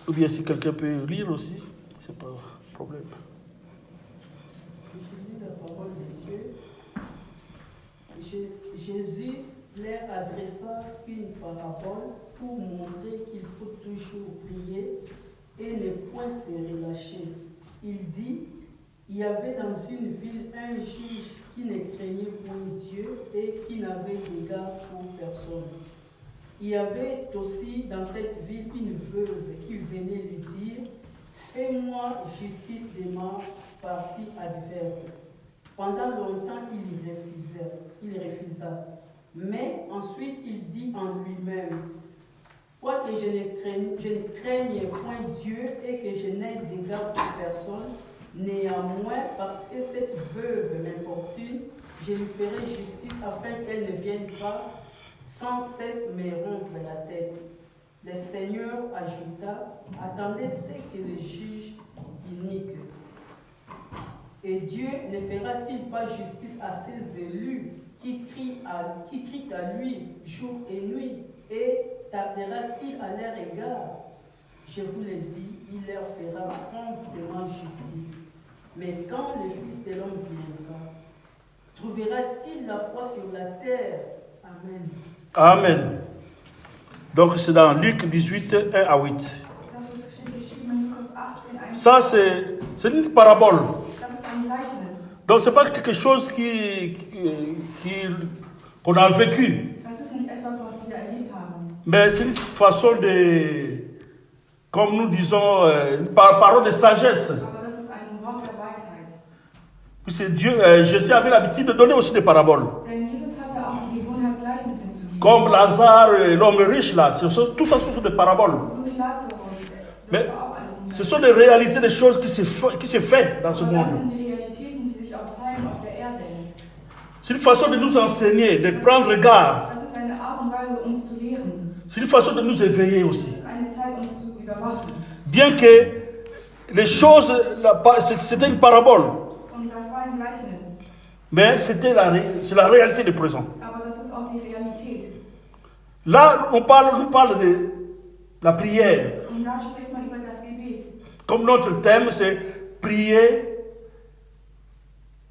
Ou bien si quelqu'un peut lire aussi, c'est pas un problème. Je lis la parole de Dieu. Jésus leur adressa une parabole pour montrer qu'il faut toujours prier et ne point se relâcher. Il dit, il y avait dans une ville un juge qui ne craignait point Dieu et qui n'avait d'égard pour personne. Il y avait aussi dans cette ville une veuve qui venait lui dire, fais-moi justice de ma partie adverse. Pendant longtemps, il refusa. Mais ensuite, il dit en lui-même, quoique je ne craigne point Dieu et que je n'ai d'égard pour personne, néanmoins, parce que cette veuve m'importune, je lui ferai justice afin qu'elle ne vienne pas sans cesse me rompre la tête. Le Seigneur ajouta, attendez ce que le juge inique. Et Dieu ne fera-t-il pas justice à ses élus qui crient à lui jour et nuit, et tardera-t-il à leur égard? Je vous le dis, il leur fera promptement justice. Mais quand le Fils de l'homme viendra, trouvera-t-il la foi sur la terre? Amen. Amen. Donc c'est dans Luc 18, 1 à 8. Ça c'est une parabole. Donc ce n'est pas quelque chose qu'on a vécu. Mais c'est une façon de, comme nous disons, une parole de sagesse. Puisque Jésus avait l'habitude de donner aussi des paraboles. Comme Lazare et l'homme riche, là, tout ça sont des paraboles. Mais ce sont des réalités, des choses qui se font dans ce monde. C'est une façon de nous enseigner, de prendre garde. C'est une façon de nous éveiller aussi. Bien que les choses, c'était une parabole. Mais c'est la réalité du présent. Là, on parle de la prière. Comme notre thème, c'est prier,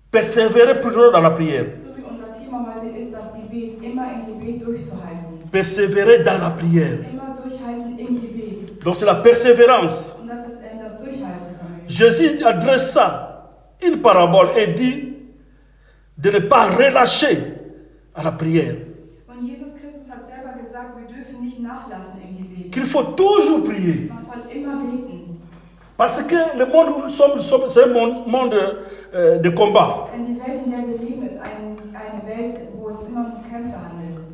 persévérer toujours dans la prière. Persévérer dans la prière. Donc c'est la persévérance. Jésus adressa une parabole et dit de ne pas relâcher à la prière. Qu'il faut toujours prier. Parce que le monde où nous sommes, c'est un monde de combat.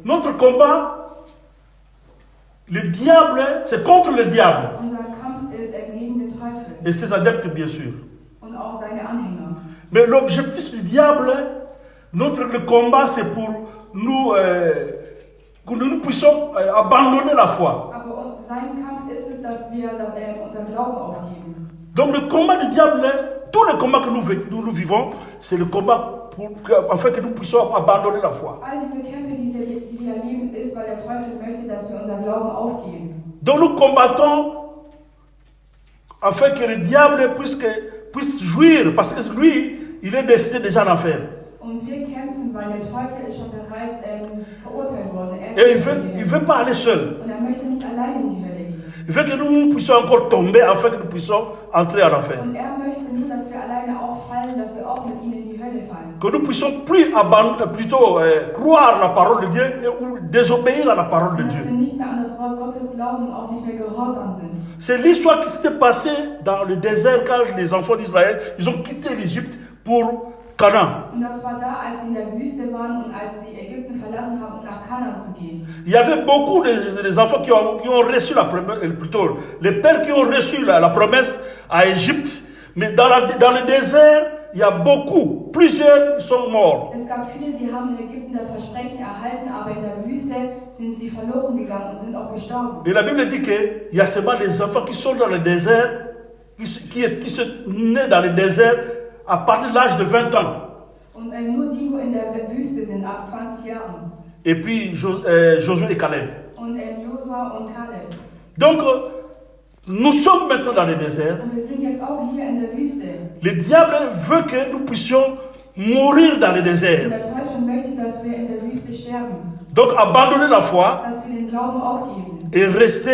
Notre combat, le diable, c'est contre le diable. Et ses adeptes, bien sûr. Mais l'objectif du diable, le combat, c'est pour nous, que nous puissions abandonner la foi. Donc le combat du diable, tout le combat que nous vivons, c'est le combat afin que nous puissions abandonner la foi. Donc nous combattons afin que le diable puisse jouir, parce que lui, il est décidé déjà en enfer. Et il veut pas aller seul. Il veut que nous puissions encore tomber afin que nous puissions entrer en enfer. Que nous puissions plutôt croire la parole de Dieu ou désobéir à la parole de Dieu. C'est l'histoire qui s'était passée dans le désert quand les enfants d'Israël, ils ont quitté l'Égypte pour Canaan. Il y avait beaucoup des enfants qui ont reçu la promesse, plutôt les pères qui ont reçu la promesse à Égypte, mais dans le désert, il y a plusieurs qui sont morts. Et la Bible dit qu'il y a seulement des enfants qui sont dans le désert, qui sont nés dans le désert à partir de l'âge de 20 ans. Et puis Josué et Caleb. Donc, Nous sommes maintenant dans le désert. Und wir sind jetzt auch hier in der Wüste. Le diable veut que nous puissions mourir dans le Und désert. der Teufel möchte, dass wir in der Wüste sterben, Donc abandonner la foi dass wir den Glauben aufgeben et rester,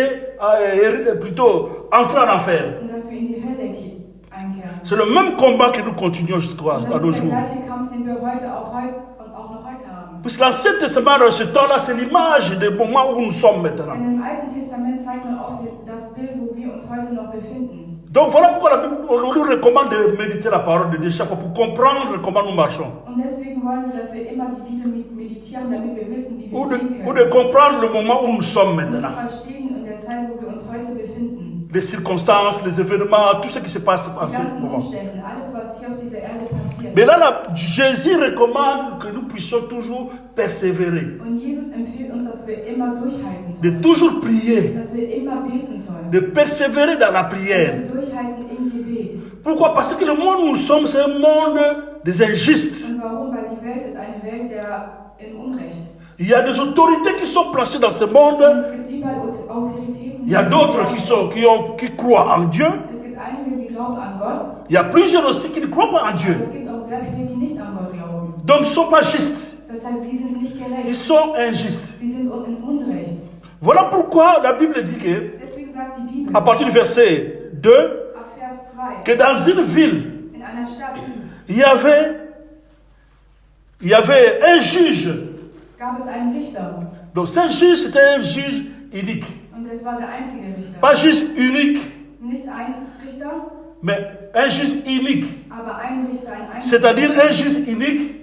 plutôt entrer en enfer. und dass wir in die Hölle einkehren. C'est le même combat que nous continuons jusqu'à Und das nos ist der jours. gleiche Kampf, den wir heute und auch noch heute haben. Puisque l'Ancien Testament, dans ce temps-là, c'est l'image des moments où nous sommes maintenant. Denn im Alten Testament zeigt man auch das Bild, wo wir uns heute noch befinden. Donc voilà pourquoi la Bible on nous recommande de méditer la parole de Dieu chaque fois pour comprendre comment nous marchons. Und deswegen wollen wir, dass wir immer die Bibel meditieren, damit wir wissen, wie wir Ou leben de können. comprendre le moment où nous sommes Und maintenant. zu verstehen in der Zeit, wo wir uns heute befinden. Les circonstances, les événements, tout ce qui se passe en Die ce ganzen moment. Umstände, alles, was hier auf dieser Erde passiert. Mais là, Jésus recommande que nous puissions toujours persévérer, Und Jesus empfiehlt uns, dass wir immer durchhalten de sollen. toujours prier, Dass wir immer beten sollen. de persévérer dans la Dass prière. wir durchhalten im Gebet. Pourquoi? Parce que le monde où nous sommes, c'est un monde des injustes. Und warum? Weil die Welt ist eine Welt im Unrecht. Il y a des autorités qui sont placées dans ce Und monde. es gibt überall Autoritäten. Il y a d'autres qui croient en Dieu. Es gibt einige, die glauben an Gott. Il y a plusieurs aussi qui ne croient pas en Aber Dieu. es gibt auch sehr viele, die nicht an Gott glauben. Donc ils ne sont pas justes. Das heißt, sie sind nicht gerecht. Ils sont injustes. Sie sind in Unrecht. Voilà pourquoi la Bible dit que, Deswegen sagt die Bibel à partir du verset 2, ab Vers 2, que dans une ville, in einer Stadt il y avait un juge. gab es einen Richter. Donc ce juge, c'était un juge unique. Und es war der einzige Richter. Pas juge unique, Nicht ein Richter, mais un juge unique. aber ein Richter, ein einziger. C'est-à-dire un juge unique,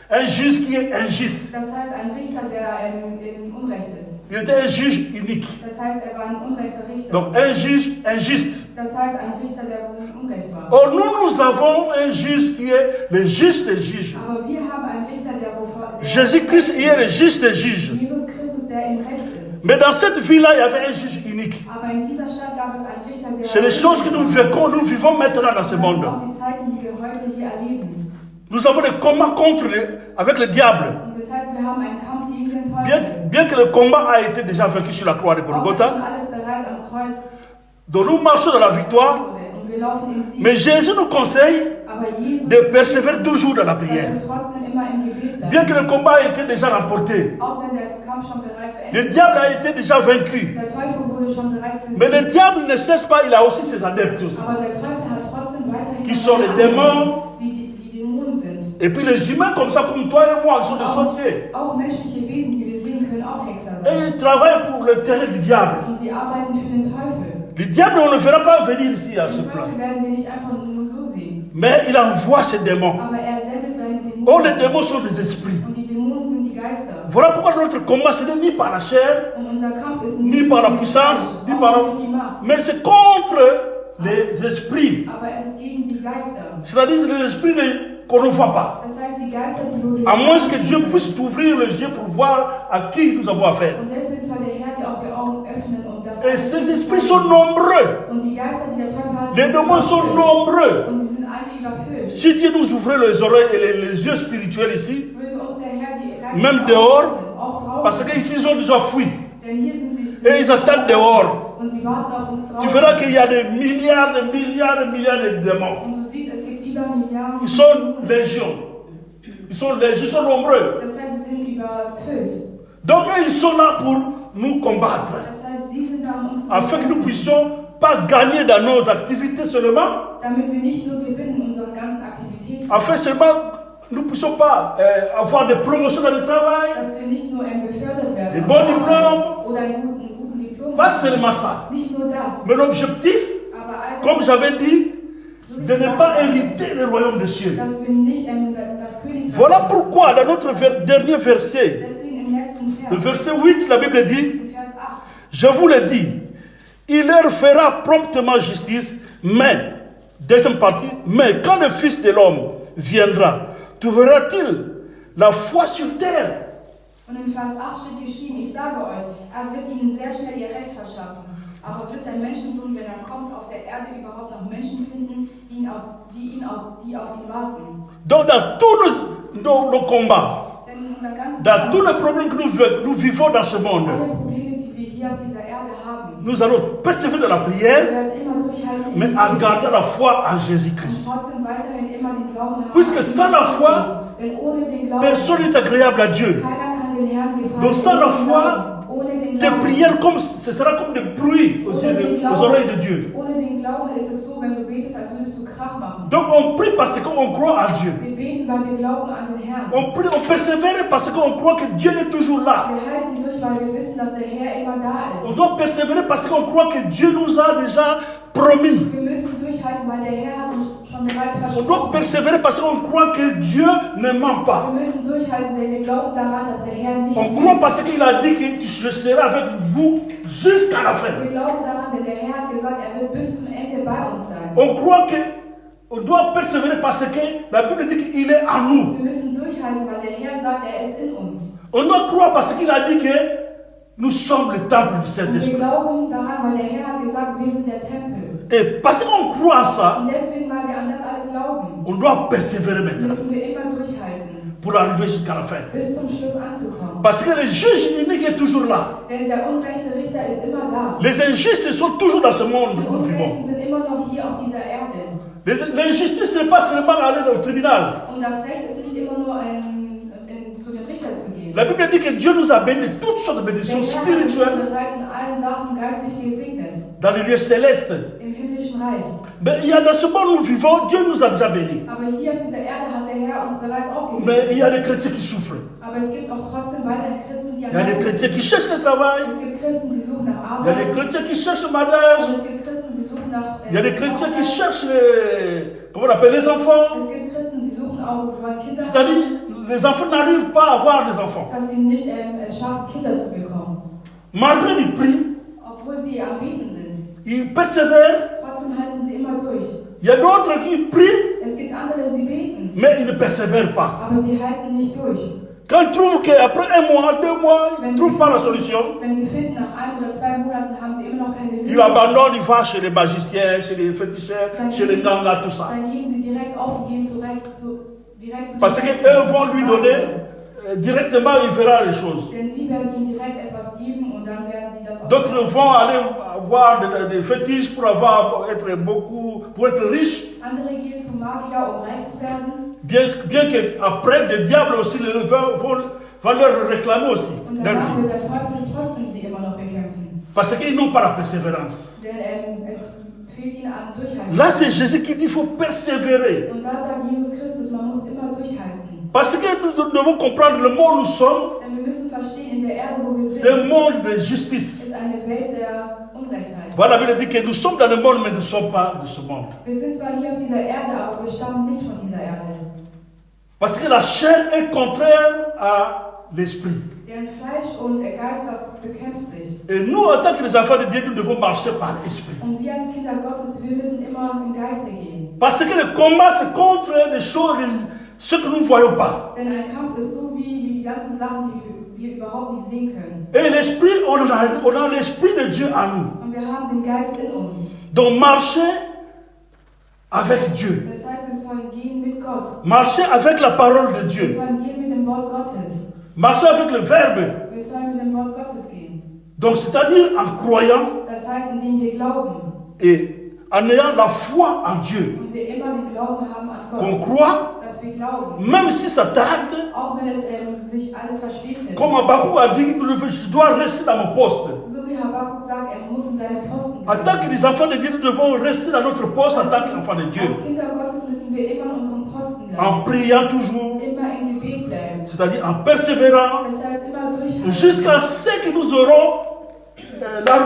un juge qui est injuste. Das heißt, ein Richter, der im Unrecht ist. Il était un juge unique. Das heißt, er war ein unrechter Richter. Donc un juge injuste. Das heißt, ein Richter, der im Unrecht war. Or nous avons un juge qui est le juge des juges. Aber wir haben einen Richter, der Jésus-Christ il est le juge des juges. Jesus Christus, der im Recht ist. Mais dans cette ville-là, il y avait un juge unique. Aber in dieser Stadt gab es einen Richter, der... C'est les choses que nous vivons maintenant dans ce Das sind monde. auch die Zeiten, die wir heute hier erleben. Nous avons des combats avec le diable. Und das heißt, wir haben einen Kampf gegen den Teufel. Bien que le combat a été déjà vaincu sur la croix de Auch wenn schon Golgotha, alles bereits am Kreuz donc nous marchons dans la victoire, wurde und wir laufen im Sieg. mais Jésus nous conseille Aber Jesus de persévérer toujours dans la dass prière. wir trotzdem immer im Gebet bleiben. Bien que le combat a été déjà remporté, Auch wenn der Kampf schon bereits le beendet diable a été déjà vaincu. Der Teufel wurde schon bereits Mais le besiegt. diable ne cesse pas, il a aussi ses adeptes aussi. Aber der Teufel hat trotzdem weiterhin Qui sont les démons. die Dämonen sind. Et puis les humains comme ça, comme toi et moi, qui sont des sorciers. Auch menschliche Wesen, die wir sehen, können auch Hexer Et sein. ils travaillent pour le terrain du diable. Und sie arbeiten für den Teufel. Le diable, on ne verra pas venir ici à ce Den place. Teufel werden wir nicht einfach nur so sehen. Mais il envoie ses démons. Aber er sendet seine Dämonen. Oh, les démons sont des esprits. Und die Dämonen sind die Geister. Voilà pourquoi notre combat, ce n'est ni par la chair, Und unser Kampf ist ni nicht par la durch die puissance, Kraft, ni auch par nicht durch die Macht. mais c'est contre les esprits. Aber es ist gegen die Geister. C'est-à-dire les esprits qu'on ne voit pas. Das heißt, die Geister, die wir À moins que Dieu puisse t'ouvrir les yeux pour voir à qui nous avons affaire. Und deswegen soll der Herr dir auch die Augen öffnen, um das Et ces esprits sont nombreux. Und die Geister, die der Teufel hat, Les démons sont nombreux. und sie sind alle überfüllt. Si Dieu nous ouvrait les oreilles et les yeux spirituels ici, Würde uns der Herr die Geister Même auch dehors, öffnen, auch draußen. parce qu'ici ils ont déjà fui, Denn hier sind sie et ils attendent dehors, und sie warten auf uns tu draußen. verras qu'il y a des milliards de démons. Und du siehst, es gibt über Milliarden. Ils sont légions. Ils sont nombreux. Das heißt, sie sind überfüllt. Donc eux, ils sont là pour nous combattre, Das heißt, sie sind da, um uns zu afin que nous bekämpfen, puissions pas gagner dans nos activités seulement, damit wir nicht nur gewinnen in unseren ganzen Aktivitäten, afin seulement nous ne puissions pas avoir des promotions dans le travail, dass wir nicht nur befördert werden Des am bons Arbeit diplômes. oder einen guten Diplom. pas seulement ça. Nicht nur das, Mais l'objectif, aber all comme das, j'avais dit, de ne pas hériter le royaume des cieux. dass wir nicht das Königreich Voilà pourquoi dans notre dernier verset, Deswegen im letzten le Vers, verset 8, la Bible dit, im Vers 8, je vous le dis, il leur fera promptement justice, mais, deuxième partie, mais quand le Fils de l'homme viendra, trouvera-t-il la foi sur terre? und im Vers 8 steht geschrieben, ich sage euch, er wird ihnen sehr schnell ihr Recht verschaffen. Aber wird der Menschensohn, wenn er kommt, auf der Erde überhaupt noch Menschen finden, die auf ihn warten? Donc dans tous nos combats, Denn in unser ganzes dans tous les problèmes que nous vivons dans ce monde, alle Probleme, die wir hier auf dieser Erde haben, nous allons persévérer dans la Wir prière, werden immer durchhalten, mais à garder la foi en Jésus-Christ. und trotzdem weiterhin immer den Glauben haben. Puisque sans la foi, Denn ohne den Glauben, personne n'est agréable à Dieu. keiner kann den Herrn gefallen. Donc sans la foi, ohne den tes Glauben, prières, ce sera comme des bruits aux oreilles de Dieu. ohne den Glauben ist es so, wenn du betest, als würdest du Krach machen. Donc on prie parce qu'on croit à Dieu. Wir beten, weil wir glauben an den Herrn. On prie, on persévère parce qu'on croit que Dieu est toujours là. Wir halten durch, weil wir wissen, dass der Herr immer da On ist. doit persévérer parce qu'on croit que Dieu nous a déjà promis. Wir müssen durchhalten, weil der Herr hat uns schon bereits On doit versprochen. persévérer parce qu'on croit que Dieu ne ment pas. Wir müssen durchhalten, denn wir glauben daran, dass der Herr nicht On croit parce qu'il a dit que je serai avec vous jusqu'à la fin. Wir glauben daran, denn der Herr hat gesagt, er wird bis zum Ende bei uns sein. On croit que on doit persévérer parce que la Bible dit qu'il est en nous. Wir müssen durchhalten, weil der Herr sagt, er ist in uns. On doit croire parce qu'il a dit que nous sommes le temple du Und wir Saint-Esprit. glauben daran, weil der Herr hat gesagt, wir sind der Tempel. Et parce qu'on croit à ça, Und deswegen, weil wir an das alles glauben, on doit persévérer maintenant müssen wir immer durchhalten, pour arriver jusqu'à la fin. bis zum Schluss anzukommen. Parce que le juge unique est toujours là. Denn der unrechte Richter ist immer da. Les injustes sont toujours dans ce monde Die où nous vivons. Unrechten sind immer noch hier auf dieser Erde. L'injustice, ce n'est pas seulement aller au tribunal. Und das Recht ist nicht immer nur zu dem Richter zu gehen. La Bible dit que Dieu nous a béni de toutes sortes de Der bénédictions Herr hat uns spirituelles bereits in allen Sachen geistlich gesegnet. dans les lieux célestes. Im himmlischen Reich. Mais il y a dans ce monde où nous vivons, Dieu nous a déjà bénis. Aber hier auf dieser Erde hat der Herr uns bereits auch Mais il y a gesegnet. des chrétiens qui souffrent. Aber es gibt auch trotzdem weiterhin Christen, die Il y a des am chrétiens qui cherchent le travail. Es gibt Christen, die suchen nach Il y a des Arbeit. chrétiens qui cherchent le Und mariage. es gibt Christen, die suchen nach Il y a des chrétiens qui Arbeit. cherchent comment on appelle les enfants. Es gibt Christen, die suchen auch, so wollen Kinder haben, C'est-à-dire, les enfants n'arrivent pas à avoir des enfants. dass sie nicht es schaffen, Kinder zu bekommen. Malgré les prix, Obwohl sie am Beten sind. ils persévèrent. Trotzdem halten sie immer durch. Il y a d'autres qui prient, Es gibt andere, sie beten, mais ils ne persévèrent pas. aber sie halten nicht durch. Quand ils trouvent qu'après 1 mois, 2 mois, ils ne trouvent pas la solution, Wenn sie finden, nach 1 oder 2 Monaten haben sie immer noch keine ils Lösung, abandonnent, ils vont chez les magiciens, chez les féticheurs, chez les gangas, tout ça. dann gehen sie direkt auf und gehen direkt zu Parce den qu'eux vont lui donner, directement, il fera les choses. Denn sie werden ihnen direkt etwas geben und dann werden sie das auch. D'autres vont aller voir des fétiches pour pour être riches. Andere gehen zu Magier, um reich zu werden. Bien qu'après, le diable aussi va leur réclamer aussi Und leur danach vie. wird der Teufel trotzdem sie immer noch bekämpfen. Parce qu'ils n'ont pas la persévérance. Denn es fehlt ihnen an Durchhalten. Là, c'est Jésus qui dit qu'il faut persévérer. Und da sagt Jesus Christus, man muss immer durchhalten. Parce que nous devons comprendre le monde où nous sommes, Denn wir müssen verstehen, in der Erde, wo wir c'est un sind, monde de justice. ist eine Welt der Unrechtheit. Voilà, la Bible dit que nous sommes dans le monde, mais nous ne sommes pas de ce monde. Wir sind zwar hier auf dieser Erde, aber wir stammen nicht von dieser Erde. Parce que la chair est contraire à l'esprit. Deren Fleisch und der Geist, das bekämpft sich. Et nous, en tant que les enfants de Dieu, nous devons marcher par l'esprit. Und wir als Kinder Gottes, wir müssen immer im Geiste gehen. Parce que le combat, c'est contre des choses, ce que nous ne voyons pas. Denn ein Kampf ist so wie die ganzen Sachen, die wir überhaupt nicht sehen können. Et l'esprit, on a l'esprit de Dieu en nous. Und wir haben den Geist in uns. Donc marcher avec Dieu. Das heißt, wir sollen gehen mit Gott. Marcher avec la parole de Wir Dieu. sollen gehen mit dem Wort Gottes. Marcher avec le Verbe. Wir sollen mit dem Wort Gottes gehen. Donc c'est-à-dire en croyant Das heißt, indem wir glauben et en ayant la foi en Dieu. und wir immer den Glauben haben an Qu'on Gott, croit, dass wir glauben, même si ça tarde, auch wenn es sich alles verspätet. comme Abakou a dit, je dois rester dans mon poste. So wie Habakkuk sagt, er muss in seinem Posten En tant que bleiben. des enfants de Dieu, nous devons rester dans notre poste en tant qu'enfants de Dieu. Als Kinder Gottes müssen wir immer in unserem Posten En bleiben. priant toujours, Immer im Gebet bleiben. c'est-à-dire en persévérant, Das heißt, immer durchhalten. jusqu'à ce que nous aurons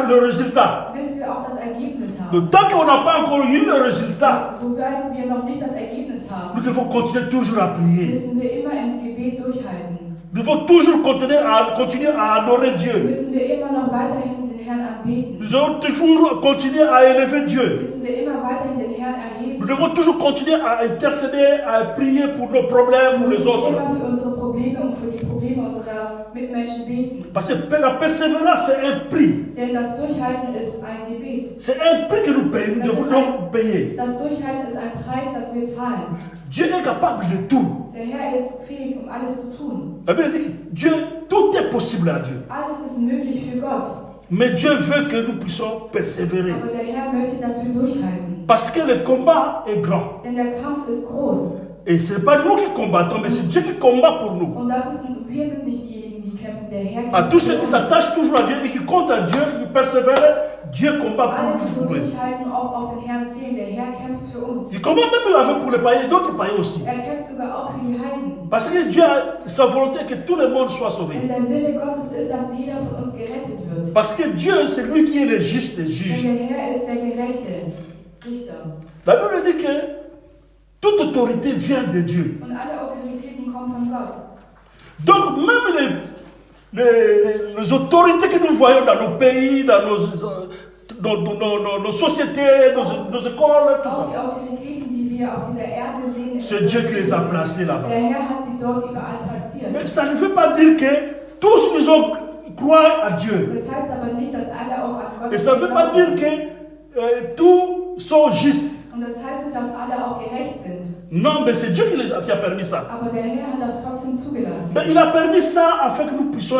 le résultat. Bis wir auch das Ergebnis haben. Donc, tant qu'on n'a pas encore eu le résultat, Sobald wir noch nicht das Ergebnis nous haben, devons continuer toujours à prier. müssen wir immer im Gebet durchhalten. Nous devons toujours continuer à adorer Dieu. Müssen wir immer noch weiterhin den Herrn anbeten. Nous devons toujours continuer à élever Dieu. Müssen wir immer weiterhin den Herrn Nous erheben. devons toujours continuer à intercéder, à prier pour nos problèmes, pour les Müssen autres. immer für unsere Probleme und für die Probleme unserer Mitmenschen beten. Parce que la persévérance, c'est un prix. Denn das Durchhalten ist ein Gebet. C'est un prix que nous payons, nous devons payer. Das Durchhalten ist ein Preis, das wir zahlen. Dieu est capable de tout. Der Herr ist fähig, alles zu tun. La Bible dit que Dieu, tout est possible à Dieu. Alles ist möglich für Gott. Mais Dieu veut que nous puissions persévérer. Aber der Herr möchte, dass wir durchhalten. Parce que le combat est grand. Denn der Kampf ist groß. Et ce n'est pas nous qui combattons, mais c'est Dieu qui combat pour nous. Und wir sind nicht diejenigen, die kämpfen. Der Herr À kämpft tous ceux für qui uns. s'attachent toujours à Dieu et qui comptent à Dieu, qui persévèrent, Dieu combat Alle, die pour eux. durchhalten, auch auf den Herrn zählen. Der Herr kämpft für uns. Il combat même avec pour les païens et d'autres païens aussi. Kämpft sogar auch für die Heiden. Parce que Dieu a sa volonté que tout le monde soit sauvé. Denn der Wille Gottes ist, dass jeder von uns gerettet wird. Parce que Dieu, c'est lui qui est le juste et Denn juge. der Herr ist der gerechte Richter. La Bible dit que toute autorité vient de Dieu. Und alle Autoritäten kommen von Gott. Donc même les autorités que nous voyons dans nos pays, dans nos sociétés, nos écoles, tout Auch die ça, Autoritäten, die wir auf dieser Erde sehen, c'est Dieu qui les a placés là-bas. der Herr hat sie dort überall platziert. Mais ça ne veut pas dire que tous ils ont croient à Dieu. Das heißt aber nicht, dass alle auch an Gott Et ça ne veut pas dire que tous sont justes. Und das heißt nicht, dass alle auch gerecht sind. Non, mais c'est Dieu qui a permis ça. Aber der Herr hat das trotzdem zugelassen. Mais il a permis ça afin que nous puissions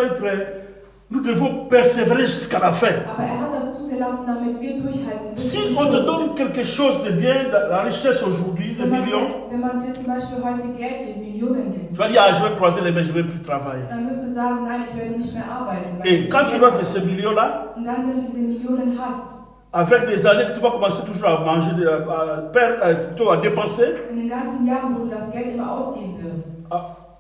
nous devons persévérer jusqu'à la fin. Aber er hat das zugelassen, damit wir durchhalten. bis Si zum on te Schluss. donne quelque chose de bien, la richesse aujourd'hui, des millions, Wenn man dir zum Beispiel heute Geld mit Millionen gibt, tu vas dire, ah, je vais croiser les mains, je ne vais plus travailler. dann wirst du sagen, nein, ich werde nicht mehr arbeiten. weil Et ich quand tu Geld dois habe. ces millions-là, Und dann, wenn du diese Millionen hast, avec des années que tu vas commencer toujours à manger, plutôt à dépenser, in den ganzen Jahren, wo du das Geld immer ausgeben wirst,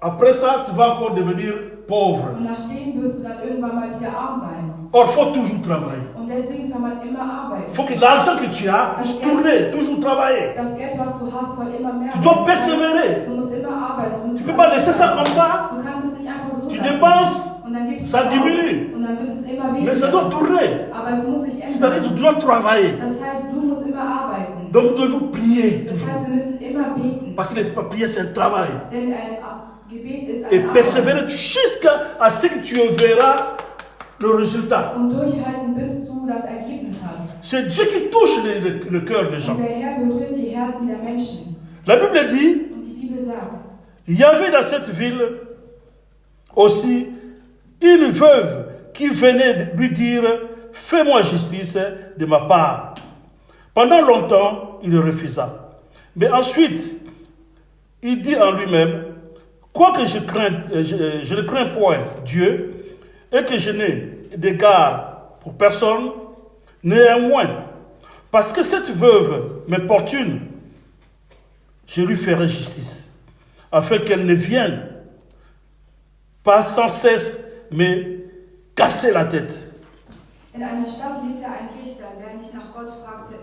après ça, tu vas encore devenir pauvre. und nachdem wirst du dann irgendwann mal wieder arm sein. Or, il faut toujours travailler. Und deswegen soll man immer Il arbeiten. faut que l'argent que tu as puisse tourner, toujours travailler. Das Geld, was du hast, soll immer mehr Tu dois werden. persévérer. Du musst immer arbeiten. Du musst Tu ne peux immer pas laisser ça comme ça. Du kannst es nicht einfach so Tu lassen. dépenses, Und dann gibst du ça es aus. diminue. Und dann wird es immer mais ça weniger. doit tourner. Aber es muss sich C'est-à-dire que tu ändern. dois travailler. Das heißt, du musst immer arbeiten. Donc, nous devons prier Das toujours. heißt, wir müssen immer beten. Parce que prier, c'est un travail. Denn ein Gebet ist Et ein Arbeit. persévérer jusqu'à ce que tu verras le résultat. Und durchhalten, bis du das Ergebnis hast. C'est Dieu qui touche le cœur des gens. Und der Herr berührt die Herzen der Menschen. La Bible dit, Und die Bibel sagt, il y avait dans cette ville aussi une veuve qui venait lui dire, fais-moi justice de ma part. Pendant longtemps, il refusa. Mais ensuite, il dit en lui-même, quoique je ne crains point Dieu et que je n'ai d'égard pour personne, néanmoins, parce que cette veuve m'importune, je lui ferai justice, afin qu'elle ne vienne pas sans cesse me casser la tête. in einer Stadt lebte ein Richter, der nicht nach Gott fragte.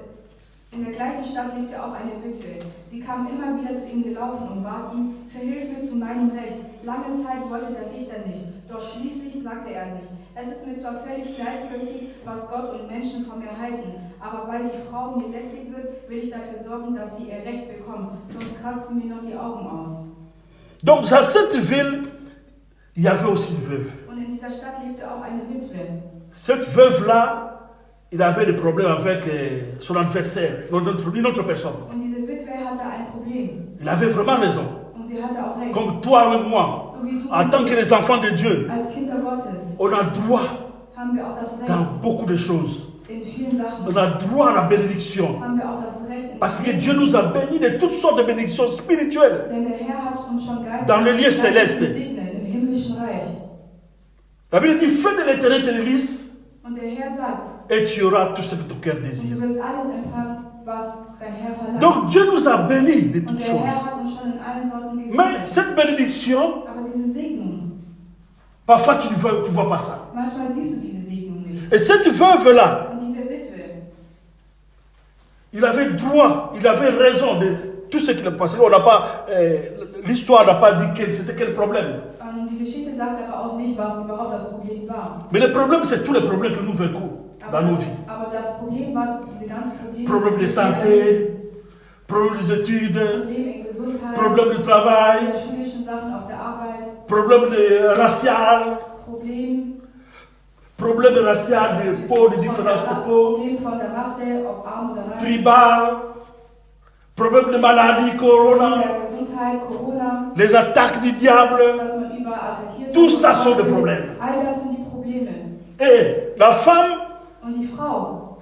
In der gleichen Stadt lebte auch eine Witwe. Sie kam immer wieder zu ihm gelaufen und bat ihn, verhilf mir zu meinem Recht. Lange Zeit wollte der Richter nicht, doch schließlich sagte er sich, es ist mir zwar völlig gleichgültig, was Gott und Menschen von mir halten, aber weil die Frau mir lästig wird, will ich dafür sorgen, dass sie ihr Recht bekommt, sonst kratzen mir noch die Augen aus. Donc dans cette ville, il y avait aussi une veuve. Und in dieser Stadt lebte auch eine Witwe. Cette veuve-là, il avait des problèmes avec son adversaire, une autre personne. Und diese Witwe hatte ein Problem. Il avait vraiment raison. Und sie hatte auch recht. Comme toi et moi, So wie du en tant que les enfants de Dieu, als Kinder Gottes on a droit haben wir auch das Recht. dans beaucoup de choses. In vielen Sachen On a droit à la bénédiction. haben wir auch das Recht. Parce que Dieu nous a bénis de toutes sortes de bénédictions spirituelles. Denn der Herr hat uns schon geistlich Dans les lieux célestes. gesegnet, im himmlischen Reich. La Bible dit, fais de l'éternel tes délices Und der Herr sagt, et tu auras tout ce que ton cœur und désire. du wirst alles empfangen, was dein Herr verlangt. Donc Dieu nous a bénis de Und toutes der choses. Herr hat uns schon in allen Sorten Mais gesegnet. cette bénédiction, Aber diese Segnung, parfois tu ne vois pas ça. manchmal siehst du diese Segnung nicht. Et cette veuve-là, Und diese Witwe, il avait droit, il avait raison de tout ce qu'il a passé. On n'a pas, l'histoire n'a pas dit c'était quel problème. die Geschichte sagt aber auch nicht, was überhaupt das Problem war. Mais le problème, c'est tous les problèmes que nous vaincons dans nos vies. Aber das Problem war, diese ganzen Probleme. Problème de santé, problème des études, Probleme in Gesundheit, problème du travail, der schulischen Sachen auf der Arbeit, problème racial, problème racial de peau, de différence de peau, Problem von der Rasse, ob arm oder reich, tribal, problème de maladie, corona, der Gesundheit, Corona, les attaques du diable. dass man überall attackiert Tout wird. ça sont des problèmes. All das sind die Probleme. Et la femme Und die Frau,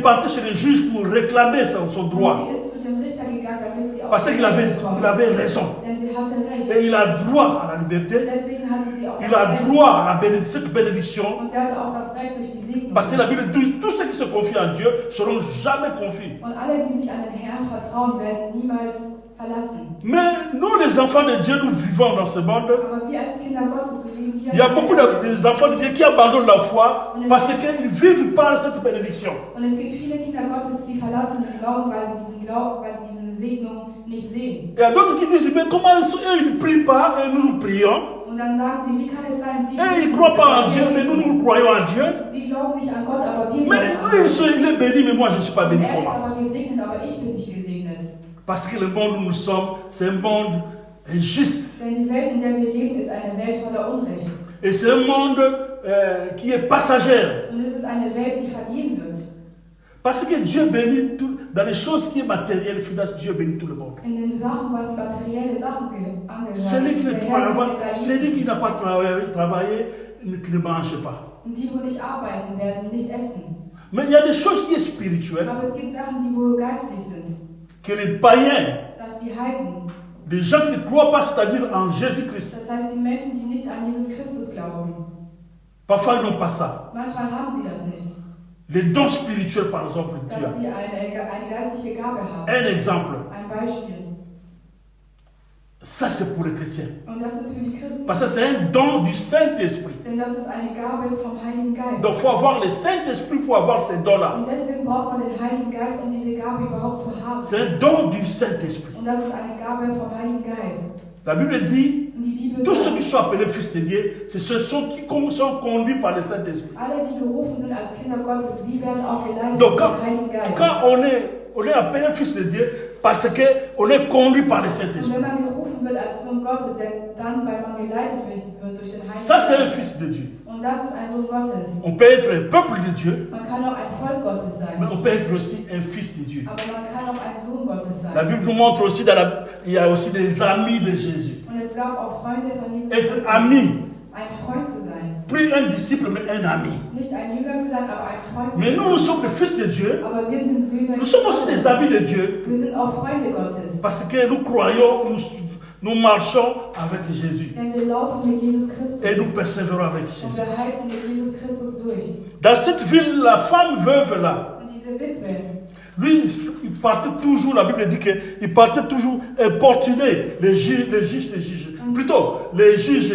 partait chez le juge pour réclamer son droit. sie ist zu dem Richter gegangen, damit sie auch Parce qu'il avait raison. Denn sie hatte recht. Et il a droit à la liberté. Deswegen hatte sie auch Il das a Recht. droit à cette bénédiction. Und sie hatte auch das Recht durch die Segnung. Parce que la Bible dit tous ceux qui se confient en Dieu seront jamais confus. Und alle, die sich an den Herrn vertrauen, werden niemals verlassen. Mais nous, les enfants de Dieu, nous vivons dans ce monde. Aber wir als Kinder Gottes, wir leben hier. Il y a beaucoup d'enfants de Dieu qui abandonnent la foi parce qu'ils ne vivent pas cette bénédiction. Und es gibt viele Kinder Gottes, die verlassen den Glauben, weil sie diese Segnung nicht sehen. Il y a d'autres qui disent, mais comment eux, ils ne prient pas et nous, nous prions. Und dann sagen sie, wie kann es sein, Et ils ne croient pas en Dieu, mais nous, nous croyons en Dieu. Sie glauben nicht an Gott, aber wir Mais glauben an lui, Gott. il est béni, mais moi, je ne suis pas béni. Er ist Comment? aber gesegnet, aber ich bin nicht gesegnet. Parce que le monde où nous sommes, c'est un monde injuste. Denn die Welt, in der wir leben, ist eine Welt voller Unrecht. Et c'est un monde qui est passager. Und es ist eine Welt, die vergehen wird. Parce que Dieu bénit tout, dans les choses qui sont matérielles, finances, Dieu bénit tout le monde. In den Sachen, was materielle Sachen angehört. Celui qui n'a pas travaillé, qui ne mange pas. Und die, wo nicht arbeiten, werden nicht essen. Mais il y a des choses qui sont spirituelles, Aber es gibt Sachen, die wohl geistlich sind. que les païens, Dass die Heiden, les gens qui ne croient pas, c'est-à-dire en Jésus-Christ, das heißt die Menschen, die nicht an Jesus Christus glauben, parfois ils n'ont pas ça. manchmal haben sie das nicht. Les dons spirituels, par exemple, Dass Dieu. sie eine geistliche Gabe haben. Un exemple, Ein Beispiel. ça c'est pour les chrétiens. Und das ist für die Christen. Parce que c'est un don du Saint-Esprit. Denn das ist eine Gabe vom Heiligen Geist. Donc il faut avoir le Saint-Esprit pour avoir ces dons-là. Und deswegen braucht man den Heiligen Geist, um diese Gabe überhaupt zu haben. C'est un don du Saint-Esprit. Und das ist eine Gabe vom Heiligen Geist. La Bible dit, Und die Bibel tous ceux sagt, qui sont appelés fils de Dieu, c'est ceux qui sont conduits par le Saint-Esprit. alle, die gerufen sind als Kinder Gottes, sie werden auch geleitet Donc durch den Heiligen Geist. quand on est appelé fils de Dieu, parce qu'on est conduit par le Und Saint-Esprit. wenn man gerufen wird als Sohn Gottes, dann, weil man geleitet wird durch den Heiligen Ça c'est un Geist. fils de Dieu. Und das ist ein Sohn Gottes. On peut être un peuple de Dieu, Man kann auch ein Volk Gottes mais sein. on peut être aussi un fils de Dieu. Aber man kann auch ein Sohn Gottes La sein. Bible nous montre aussi, il y a aussi des amis de Jésus. Und es gab auch Freunde von Jesus Être Christus. ami, Ein Freund zu sein. plus un disciple, mais un ami. Nicht ein Jünger zu sein, aber ein Freund zu Mais sein. nous sommes des fils de Dieu. Aber wir sind Söhne. Nous sommes aussi des amis de Dieu. Wir sind auch Freunde Gottes. Parce que nous croyons, nous marchons avec Jésus. Denn wir laufen mit Jesus Christus. Et nous persévérons avec Und Jésus. wir halten mit Jesus Christus durch. Dans cette ville, la femme veuve là, Und diese Witwe, lui, il partait toujours, la Bible dit qu'il partait toujours importuner les juges. Plutôt, les juges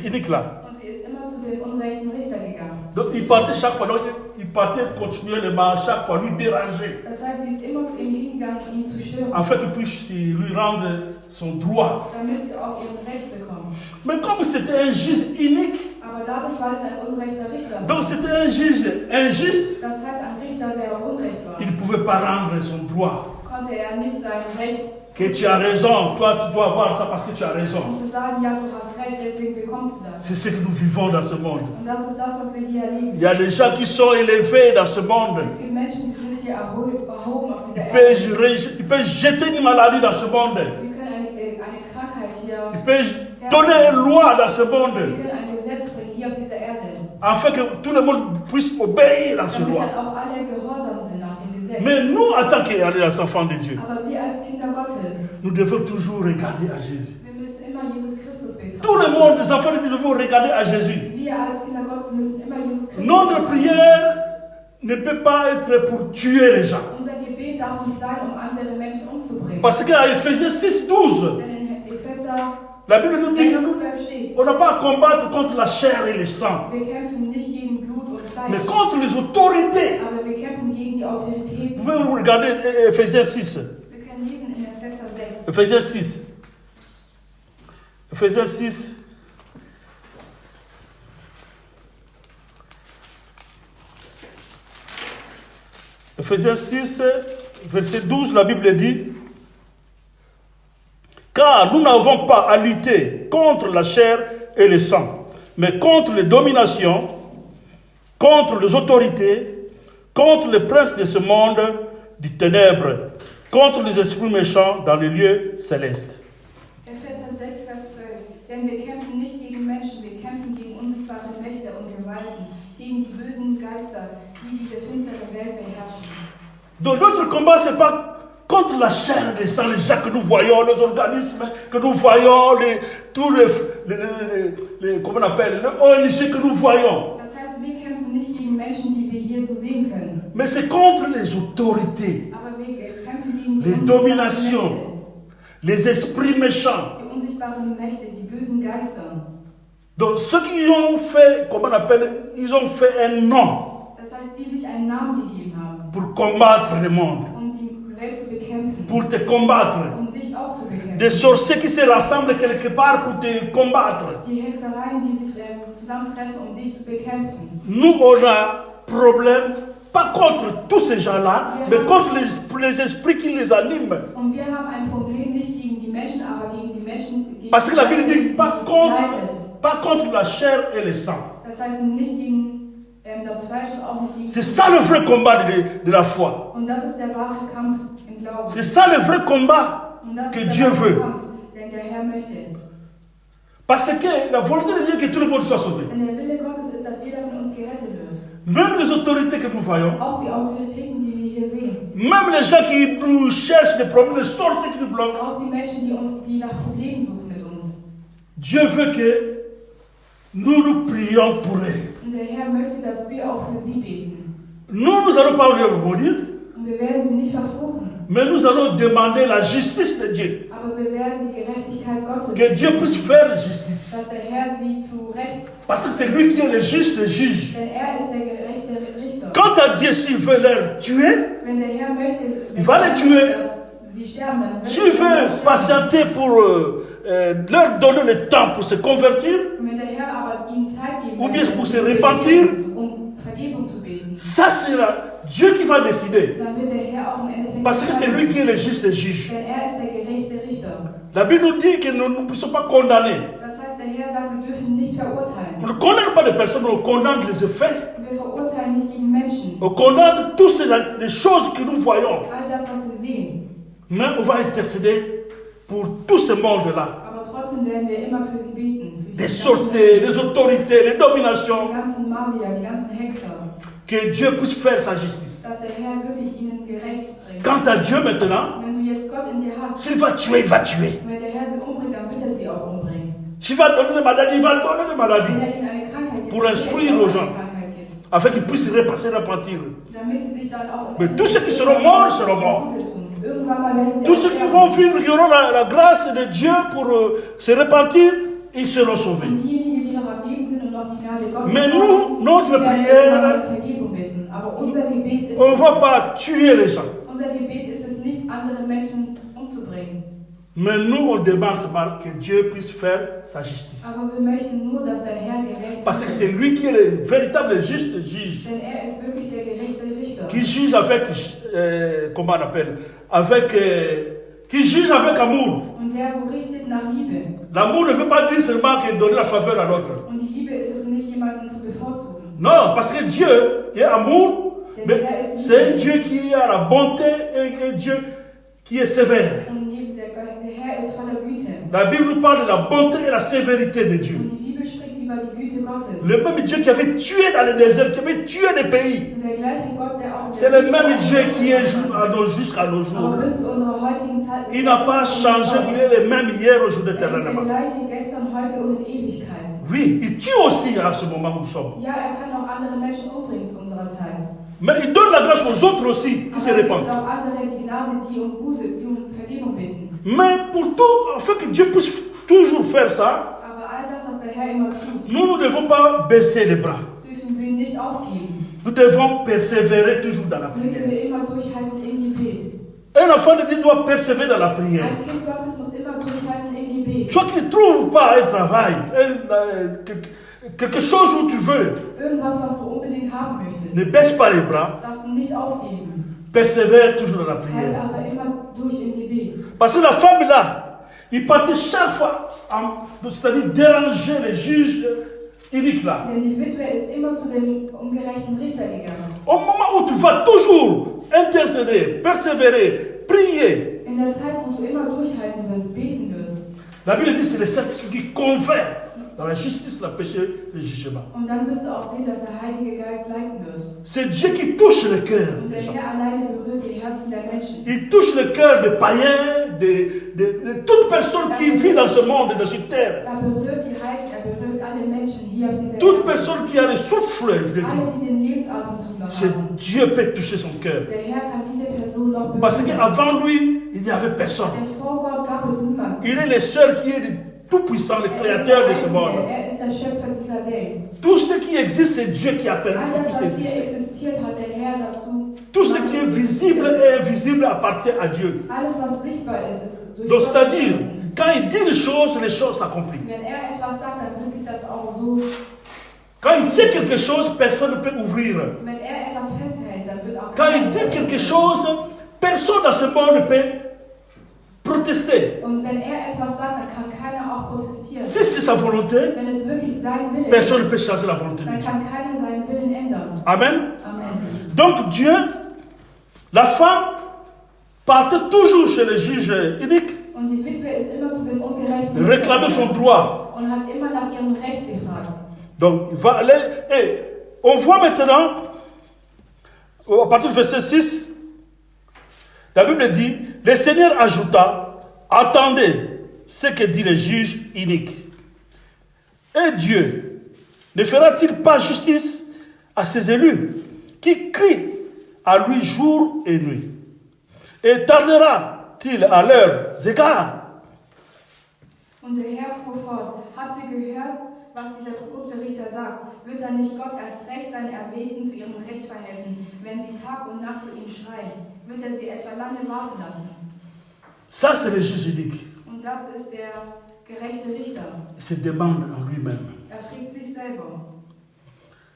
uniques là. und sie ist immer zu dem unrechten Richter gegangen. Donc il partait chaque fois, donc il partait continuellement chaque fois, lui déranger. Das heißt, sie ist immer zu ihm hingegangen, um ihn zu stören, Afin qu'il puisse lui rendre son droit. damit sie auch ihren Recht bekommt. Mais comme c'était un juge unique, Aber dadurch war es ein unrechter Richter. donc c'était un juge injuste, Das heißt, ein Richter, der Unrecht war, il ne pouvait pas rendre son droit. konnte er nicht sein Recht Que tu as raison, toi tu dois avoir ça parce que tu as raison. um zu sagen, ja, du hast Recht, deswegen bekommst du das. C'est ce que nous vivons dans ce monde. Und das ist das, was wir hier erleben. Il y a des gens qui sont élevés dans ce monde. Es gibt Menschen, die sind hier erhoben auf dieser Ils Erde. peuvent jeter une maladie dans ce monde. Sie können eine Krankheit hier, Ils peuvent donner une loi dans ce sie monde. können ein Gesetz bringen hier auf dieser Erde. Afin que tout le monde puisse obéir dans ce Damit loi. dann auch alle gehorsam sind nach dem Gesetz. Mais nous, en tant qu'enfants de Dieu, Aber wir als Kinder Gottes, nous devons toujours regarder à Jésus. wir müssen immer Jesus Christus Tout le betrachten. monde, les enfants de Dieu, devons regarder à Jésus. Wir als Kinder Gottes müssen immer Jesus Christus Notre betrachten. prière ne peut pas être pour tuer les gens. Unser Gebet darf nicht sein, um andere Menschen umzubringen. Parce qu'à Éphésiens 6, 12, Denn in Epheser la Bible nous dit 6, que nous, 12 steht, on n'a pas à combattre contre la chair et le sang, wir kämpfen nicht gegen Blut und mais Fleisch, contre les autorités. aber wir kämpfen gegen die Vous Autoritäten. pouvez regarder Éphésiens 6. Wir können lesen in Epheser 6. Éphésiens 6. Éphésiens 6. Éphésiens 6, verset 12, la Bible dit, car nous n'avons pas à lutter contre la chair et le sang, mais contre les dominations, contre les autorités, contre les princes de ce monde du ténèbre, contre les esprits méchants dans les lieux célestes. Epheser 6, Vers 12. Denn wir kämpfen nicht gegen Menschen, wir kämpfen gegen unsichtbare Mächte und Gewalten Donc notre combat, ce n'est pas contre la chair et le sang, les gens que nous voyons, les organismes que nous voyons, tous les comment on appelle, les ONG que nous voyons. Das heißt, wir kämpfen nicht gegen Menschen, die wir hier so sehen können. Mais c'est contre les autorités, Aber wir kämpfen gegen die les dominations, les esprits méchants. die unsichtbaren Mächte, die bösen Geister. Donc ceux qui ont fait, comment on appelle, ils ont fait un nom Das heißt, die sich einen Namen gegeben haben, pour combattre le monde, um die Welt zu bekämpfen, pour te combattre. um dich auch zu bekämpfen. Des sorciers qui se rassemblent quelque part pour te combattre. Die Hexereien, die sich zusammentreffen, um dich zu bekämpfen. Nous, on a problème, pas contre tous ces gens-là, mais contre les esprits qui les animent. Und wir haben ein Problem nicht gegen die Menschen, aber gegen die Menschen, gegen Parce que la Bible dit die pas contre la chair et le sang. Das heißt nicht gegen das Fleisch und auch nicht gegen C'est ça le vrai combat de la foi. Und das ist der wahre Kampf im Glauben. C'est ça le vrai combat Und das que ist Dieu der wahre veut. Kampf, den der Herr möchte. Parce que la volonté de Dieu est que tout le monde soit sauvé. Denn der Wille Gottes ist, dass jeder von uns gerettet wird. Même les autorités que nous voyons, Auch die Autoritäten, die wir hier sehen. même les gens qui nous cherchent des problèmes, les sorties qui nous bloquent, Auch die Menschen, die nach Problemen suchen mit uns. Dieu veut que nous prions pour eux. Und der Herr möchte, dass wir auch für sie beten. Nous allons pas les maudire, Und wir werden sie nicht verfluchen. mais nous allons demander la justice de Dieu. Aber wir werden die Gerechtigkeit Gottes, Que Dieu puisse faire justice. dass der Herr sie zu Recht, Parce que c'est lui qui est le juste, le juge. denn er ist der gerechte Richter. Quant à Dieu, s'il veut les tuer, Wenn der Herr möchte, Il va les tuer. dass sie sterben, dann wird s'il veut patienter pour leur donner le temps pour se convertir, Und wenn der Herr aber ihnen Zeit geben Ou bien möchte, pour se repentir. um Vergebung zu beten, ça c'est Dieu qui va décider. dann wird der Herr auch im Endeffekt Parce que c'est lui qui est le juste, le juge. denn er ist der gerechte Richter. La Bible nous dit que nous ne puissions pas condamner. Das heißt, der Herr sagt, wir dürfen nicht verurteilen. On ne condamne pas les personnes, on condamne les effets. Wir verurteilen nicht gegen Menschen. On condamne toutes les choses que nous voyons. All das, was wir sehen. Mais on va intercéder pour tout ce monde-là. Aber trotzdem werden wir immer für sie beten. Für die Les ganzen sorciers, les autorités, les Die dominations. ganzen Magier, die ganzen Hexer. Que Dieu puisse faire sa justice. Dass der Herr wirklich ihnen gerecht bringt. Quant à Dieu maintenant, Wenn du jetzt Gott in dir hast, s'il va tuer, il va tuer. wenn der Herr sie umbringt, dann wird er sie auch umbringen. S'il va donner des maladies, il va donner des Wenn maladies. er ihnen eine Krankheit gibt, Pour wird er instruire ihnen auch aux gens. eine Krankheit gibt. Afin qu'ils puissent se repentir. Damit sie sich dann auch Mais tous ceux qui seront morts seront morts. Irgendwann mal werden sie Tous auch ceux qui sterben. vont vivre, qui auront la grâce de Dieu pour se repentir, ils seront sauvés. Und diejenigen, die noch am Leben sind und noch die Gnade Gottes Mais haben, nous, notre die werden prière, irgendwann Vergebung bitten. Aber unser Gebet ist, on ne va pas tuer les gens. unser Gebet ist es nicht, andere Menschen umzubringen. Mais nous, on demande seulement que Dieu puisse faire sa justice. Aber wir möchten nur, dass der Herr gerecht Parce que ist. c'est lui qui est le véritable juste juge. Denn er ist wirklich der gerechte Richter. Qui juge avec, comment on appelle, avec, qui juge avec amour. Und der berichtet nach Liebe. L'amour ne veut pas dire seulement que donner la faveur à l'autre. Und die Liebe ist es nicht, jemanden zu bevorzugen. Non, parce que Dieu est amour, mais c'est un Dieu qui a la bonté et un Dieu qui est sévère. Und der Herr ist voller Güte. La Bible nous parle de la bonté et la sévérité de Dieu. Und die Liebe spricht über die Güte Gottes. Le même Dieu qui avait tué dans le désert, qui avait tué des pays. Und der gleiche Gott, der auch C'est le même Dieu qui est jusqu'à nos jours. Aber bis zu unserer heutigen Zeit Il n'a pas changé, il est le même hier, aujourd'hui, der éternellement. gleiche gestern, heute und in Ewigkeit. Oui, il tue aussi à ce moment où nous sommes. Ja, er kann auch andere Menschen umbringen zu unserer Zeit. Mais il donne la grâce aux autres aussi qui se Aber es gibt répandent. auch andere, die Gnade, die um Buße, die um Vergebung bitten. Mais pour tout, afin que Dieu puisse toujours faire ça, Aber all das, was der Herr immer tut, nous ne devons pas baisser les bras. dürfen wir nicht aufgeben. Nous devons persévérer toujours dans la Müssen prière. wir immer durchhalten im Gebet. Un enfant de Dieu doit persévérer dans la prière. Ein Kind Gottes muss immer durchhalten im Gebet. Soit qu'il ne trouve pas un travail, quelque chose où tu veux, Irgendwas, was du unbedingt haben möchtest, ne baisse pas les bras, darfst du nicht aufgeben. persévère toujours dans la Halt prière. aber immer durch im Gebet. Parce que la femme là, il partait chaque fois, c'est-à-dire déranger les juges uniques là. Denn die Witwe ist immer zu dem ungerechten Richter gegangen. Au moment où tu vas toujours intercéder, persévérer, prier, In der Zeit, wo du immer durchhalten wirst, beten wirst, la Bible dit que c'est le Saint-Esprit qui convainc dans la justice, le péché, le jugement. Und dann wirst du auch sehen, dass der Heilige Geist leiten wird. C'est Dieu qui touche le cœur Und des der gens. Herr alleine berührt die Herzen der Menschen. Il touche le cœur des païens, de toute personne qui vit dans ce monde, dans cette terre. Er berührt die Heiligen, er berührt alle Menschen hier auf dieser Toute Erde. personne qui a le souffle de vie. Alle, die den Lebensatemzug noch C'est haben. Dieu peut toucher son cœur. Der Herr kann diese Person noch berühren. Parce qu'avant lui, il n'y avait personne. Denn vor Gott gab es niemanden. Il est le seul qui est le tout-puissant, le créateur de ce monde. Er ist der Schöpfer dieser Welt. Tout ce qui existe, c'est Dieu qui a permis All qu'il das, puisse was hier exister. existiert, hat der Herr dazu. Tout ce qui est visible et invisible appartient à Dieu. Alles, was sichtbar ist durch Donc, Gott c'est-à-dire, geschaffen. quand il dit les choses s'accomplissent. Wenn er etwas sagt, dann wird sich das auch so. Quand il tient quelque chose, personne ne peut ouvrir. Wenn er etwas festhält, dann wird auch Quand il keiner dit etwas quelque festhält. chose, personne dans ce monde ne peut protester. Und wenn er etwas sagt, dann kann keiner auch protestieren. Si c'est sa volonté, Wenn es wirklich sein Wille personne ist, ne peut changer la volonté de dann Dieu. kann keiner seinen Willen ändern. Amen. Amen. Donc Dieu, la femme partait toujours chez le juge unique, Und die Witwe ist immer zu dem Ungerechten réclamait son droit. und hat immer nach ihrem Recht gefragt. Donc il va aller. Et on voit maintenant, à partir du verset 6, la Bible dit, le Seigneur ajouta, attendez ce que dit le juge unique. Et Dieu ne fera-t-il pas justice à ses élus qui crient à lui jour et nuit? Et tardera-t-il à leurs égards? Und der Herr fuhr fort, habt ihr gehört, was dieser korrupte Richter sagt? Wird dann nicht Gott erst recht seine Erwählten zu ihrem Recht verhelfen, wenn sie Tag und Nacht zu ihm schreien? Wird er sie etwa lange warten lassen? Ça, c'est le juge unique. Und das ist der gerechte Richter. Il se demande en lui-même. Er fragt sich selber.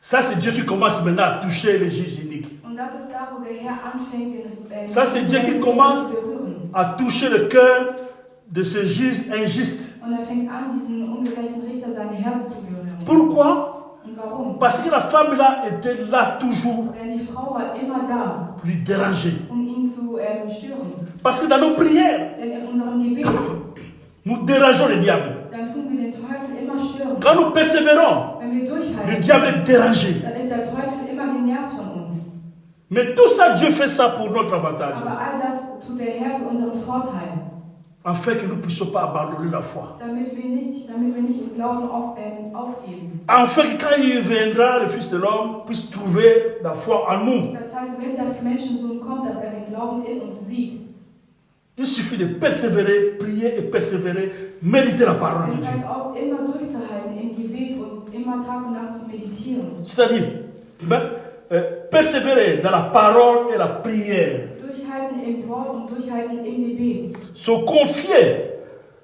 Ça, c'est Dieu qui commence maintenant à toucher les juges uniques. Und das ist da, wo der Herr anfängt, den Ça, c'est Dieu qui commence zu berühren. à toucher le cœur de ce juge injuste. Und er fängt an, diesen ungerechten Richter sein Herz zu berühren. Pourquoi? Und warum? Parce que la femme là était là toujours Denn die Frau war immer da, pour lui déranger. ihn zu stören. Parce que dans nos prières, Denn in unserem Gebet, nous dérangeons le diable. dann tun wir den Teufel immer stören. Quand nous persévérons, Wenn wir le durchhalten, diable est dérangé. dann ist der Teufel immer genervt von uns. Mais tout ça, Dieu fait ça pour notre avantage. Aber all das tut der Herr für unseren Vorteil, Afin que nous ne puissions pas abandonner la foi. damit wir nicht im Glauben aufgeben. Afin que quand il viendra, le Fils de l'homme puisse trouver la foi en nous. Das heißt, wenn der Menschensohn kommt, dass er den Glauben in uns sieht. Il suffit de persévérer, prier et persévérer, méditer la parole de Es Dieu. reicht aus, immer durchzuhalten im Gebet und immer Tag und Nacht zu meditieren. C'est-à-dire, persévérer dans la parole et la prière. Durchhalten im Wort und durchhalten im Gebet. Se confier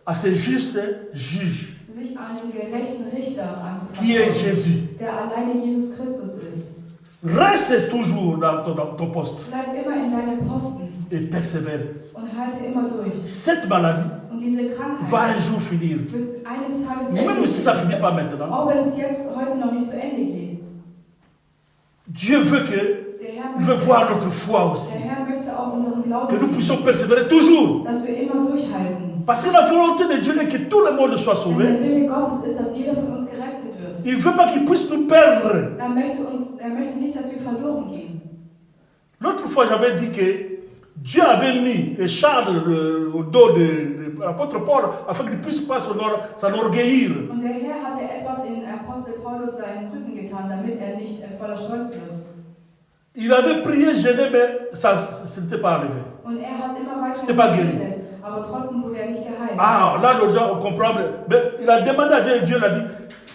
à ce juste juge Sich an den gerechten Richter qui est anzuvertrauen, Jésus. der alleine Jesus Christus ist. Reste toujours dans ton poste Bleib immer in deinem Posten et persévère. und halte immer durch. Cette maladie Und diese va Krankheit un jour finir. wird eines Tages Même si ça ne enden. finit pas maintenant. Auch wenn es jetzt heute noch nicht zu Ende geht. Dieu veut que, Der Herr il veut voir notre foi aussi. Der Herr möchte auch unseren Glauben Que nous sehen, puissions persévérer toujours. dass wir immer durchhalten. Parce que la volonté de Dieu est que tout le monde soit Denn sauvé. der Wille Gottes ist, dass jeder von uns gerettet wird. Il ne veut pas qu'il puisse nous perdre. Er möchte nicht, dass wir verloren gehen. L'autre fois, j'avais dit que Dieu avait mis Charles au dos de l'apôtre Paul afin qu'il ne puisse pas s'enorgueillir. Und der Herr hatte etwas in Apostel Paulus seinen Rücken getan, damit er nicht voller Stolz wird. Il avait prié, gêné, mais ça ne s'était pas arrivé. Und er hat immer weiter C'était pas guéri. gebetet, aber trotzdem wurde er nicht geheilt. Ah, là, les gens comprennent. Mais il a demandé à Dieu et Dieu l'a dit,